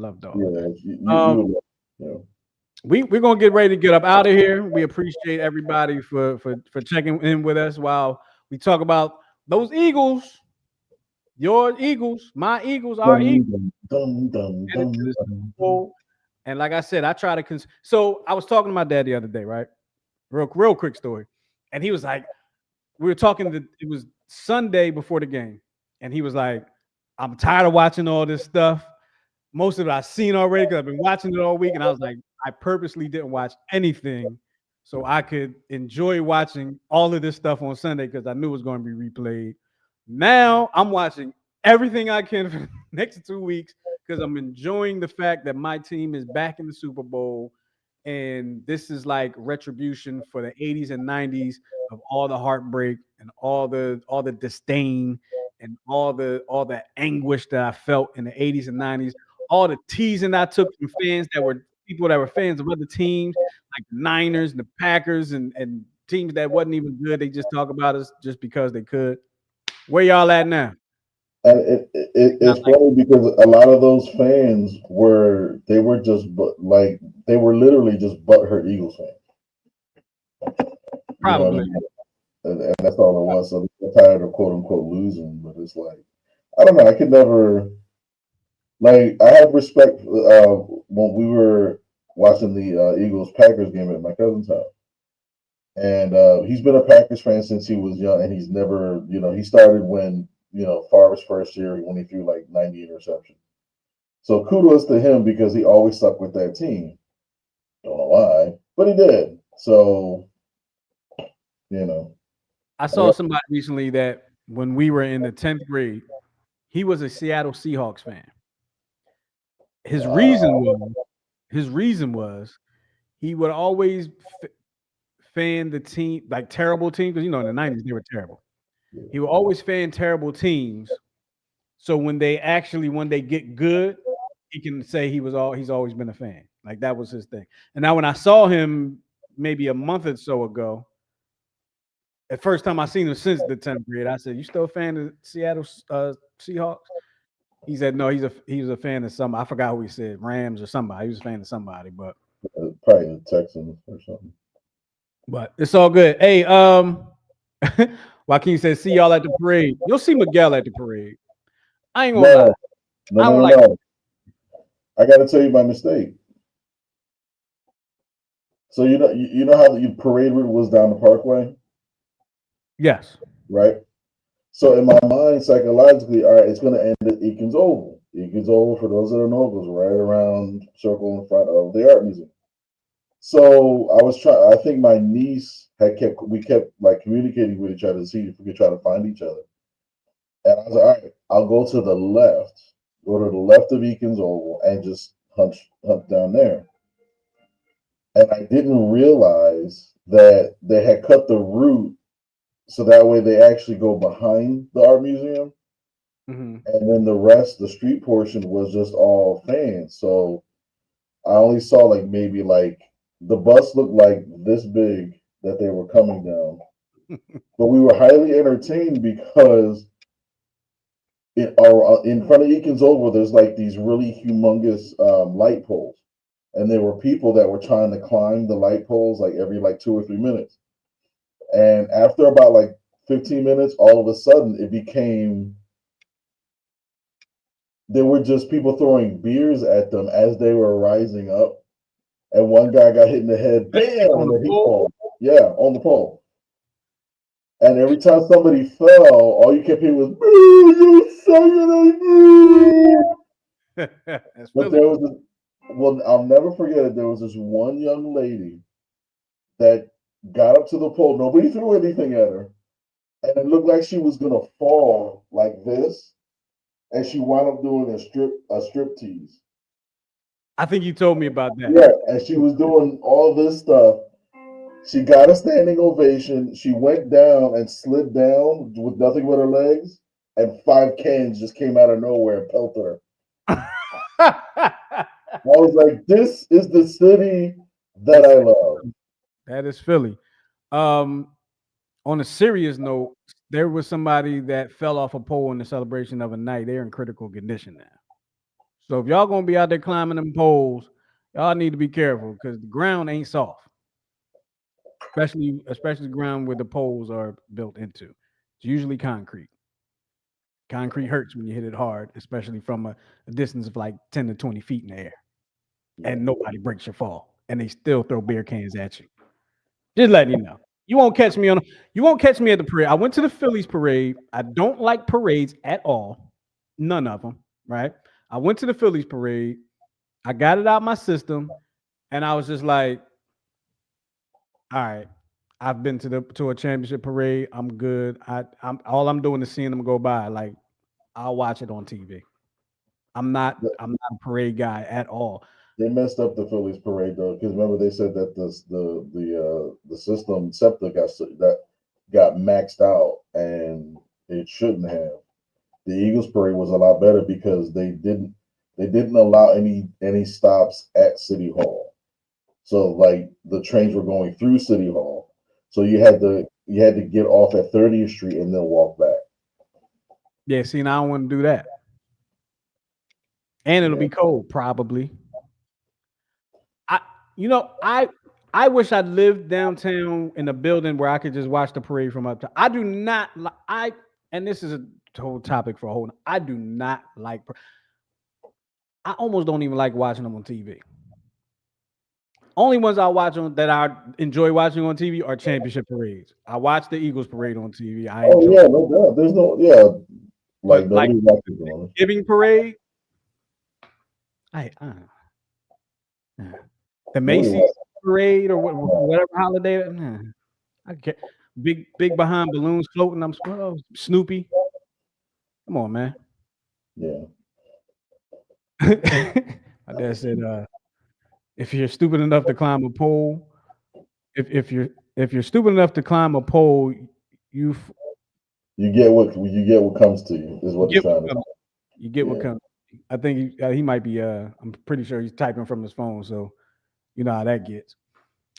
we're gonna get ready to get up out of here. We appreciate everybody for checking in with us while we talk about those Eagles. Your Eagles, my Eagles, our Eagles. And like I said, I try to so I was talking to my dad the other day, right? Real quick story. And he was like, we were talking it was Sunday before the game. And he was like, I'm tired of watching all this stuff. Most of it I've seen already because I've been watching it all week. And I was like, I purposely didn't watch anything so I could enjoy watching all of this stuff on Sunday because I knew it was going to be replayed. Now I'm watching everything I can for the next 2 weeks because I'm enjoying the fact that my team is back in the Super Bowl. And this is like retribution for the 80s and 90s of all the heartbreak and all the disdain and all the anguish that I felt in the 80s and 90s. All the teasing I took from fans that were people that were fans of other teams, like the Niners and the Packers and teams that wasn't even good. They just talk about us just because they could. Where y'all at now? And it's funny because a lot of those fans were literally just butthurt Eagles fans. Probably. You know and that's all it was. So they're tired of quote unquote losing, but it's like I don't know. I could never I have respect when we were watching the Eagles Packers game at my cousin's house. And he's been a Packers fan since he was young, and he's never, he started when, Favre's first year when he threw like 90 interceptions. So kudos to him because he always stuck with that team. Don't know why, but he did. So, I saw somebody recently that when we were in the 10th grade, he was a Seattle Seahawks fan. His reason was he would always fan the team, like terrible teams, because in the 90s they were terrible. He would always fan terrible teams. So when they get good, he can say he's always been a fan. Like that was his thing. And now when I saw him maybe a month or so ago, the first time I seen him since the 10th grade, I said, "You still a fan of Seattle Seahawks?" He said, "No, he was a fan of some. I forgot who he said, Rams or somebody. He was a fan of somebody, but probably the Texans or something." But it's all good. Hey, Joaquin says, "See y'all at the parade." You'll see Miguel at the parade. I ain't gonna lie. No. I got to tell you my mistake. So you know how the parade route was down the Parkway? Yes. Right. So in my mind, psychologically, all right, it's going to end at Eakins Oval. Eakins Oval, for those that don't know, was right around circle in front of the art museum. So I think my niece we kept like communicating with each other to see if we could try to find each other. And I was like, all right, I'll go to the left of Eakins Oval and just hunt down there. And I didn't realize that they had cut the route so that way they actually go behind the art museum. Mm-hmm. And then the street portion was just all fans. So I only saw maybe the bus looked like this big that they were coming down. But we were highly entertained because in front of Eakins Oval, there's these really humongous light poles. And there were people that were trying to climb the light poles every 2 or 3 minutes. And after about 15 minutes, all of a sudden it became there were just people throwing beers at them as they were rising up, and one guy got hit in the head, bam, On and the then he pole? fell. Yeah, on the pole. And every time somebody fell, all you kept hearing was "Boo, you sucker, boo." That's But Philly. there was this, well, I'll never forget it. There was this one young lady that got up to the pole. Nobody threw anything at her, and it looked like she was gonna fall like this, and she wound up doing a strip tease. I think you told me about that. Yeah, and she was doing all this stuff. She got a standing ovation. She went down and slid down with nothing but her legs, and 5 cans just came out of nowhere and pelted her. I was like, "This is the city that I love." That is Philly. Um, on a serious note, there was somebody that fell off a pole in the celebration of a night. They're in critical condition now. So if y'all gonna be out there climbing them poles, y'all need to be careful because the ground ain't soft, especially the ground where the poles are built into. It's usually concrete. Concrete hurts when you hit it hard, especially from a distance of like 10 to 20 feet in the air, and nobody breaks your fall, and they still throw beer cans at you. Just letting you know. You won't catch me at the parade. I went to the Phillies parade. I don't like parades at all. None of them, right? I went to the Phillies parade. I got it out my system, and I was just like, all right, I've been to a championship parade. I'm good. I'm all I'm doing is seeing them go by. Like, I'll watch it on TV. I'm not a parade guy at all. They messed up the Phillies parade though, because remember they said that the system SEPTA got maxed out, and it shouldn't have. The Eagles parade was a lot better because they didn't allow any stops at City Hall. So like the trains were going through City Hall, so you had to get off at 30th Street and then walk back. Yeah, see, now I don't want to do that. And it'll Yeah. be cold, probably. I you know, I wish I lived downtown in a building where I could just watch the parade from up top. I do not like and this is a whole topic for a whole. I do not like. I almost don't even like watching them on TV. Only ones I watch on that I enjoy watching on TV are championship parades. I watch the Eagles parade on TV. I Oh enjoy yeah, it. no doubt. There's no yeah, like But like nobody watches on it. Thanksgiving parade, I the Nobody Macy's watches. parade or whatever holiday. I get big behind balloons floating. Snoopy. Come on, man. Yeah. My dad said, if you're stupid enough to climb a pole, if you're stupid enough to climb a pole, you You get what comes to you is what get he's what trying to comes. You get what Yeah. comes. I think he might be. I'm pretty sure he's typing from his phone, so you know how that gets.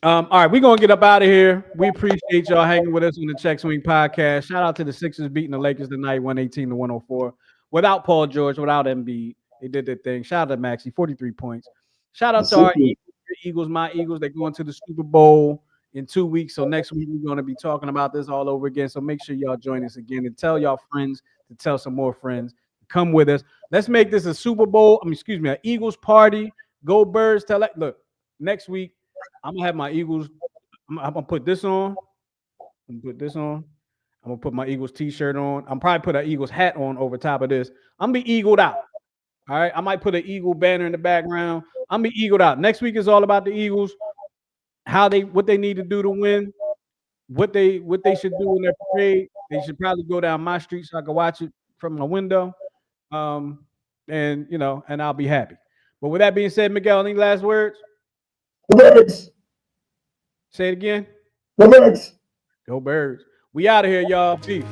All right, we're gonna get up out of here. We appreciate y'all hanging with us on the CheckSwing Podcast. Shout out to the Sixers beating the Lakers tonight, 118 to 104. Without Paul George, without Embiid, they did their thing. Shout out to Maxey, 43 points. Shout The out to our Sixers, Eagles, my Eagles. They're going to the Super Bowl in 2 weeks. So next week we're going to be talking about this all over again. So make sure y'all join us again and tell y'all friends to tell some more friends to come with us. Let's make this a Super Bowl. An Eagles party. Go Birds. Look, next week I'm gonna have my Eagles. I'm gonna put this on. I'm gonna put this on. I'm gonna put my Eagles t-shirt on. I'm probably put an Eagles hat on over top of this. I'm gonna be eagled out. All right. I might put an Eagle banner in the background. I'm gonna be eagled out. Next week is all about the Eagles, what they need to do to win, what they should do in their parade. They should probably go down my street so I can watch it from my window. And I'll be happy. But with that being said, Miguel, any last words? the Birds, Say it again. the Birds. Go Birds. We out of here, y'all. Peace.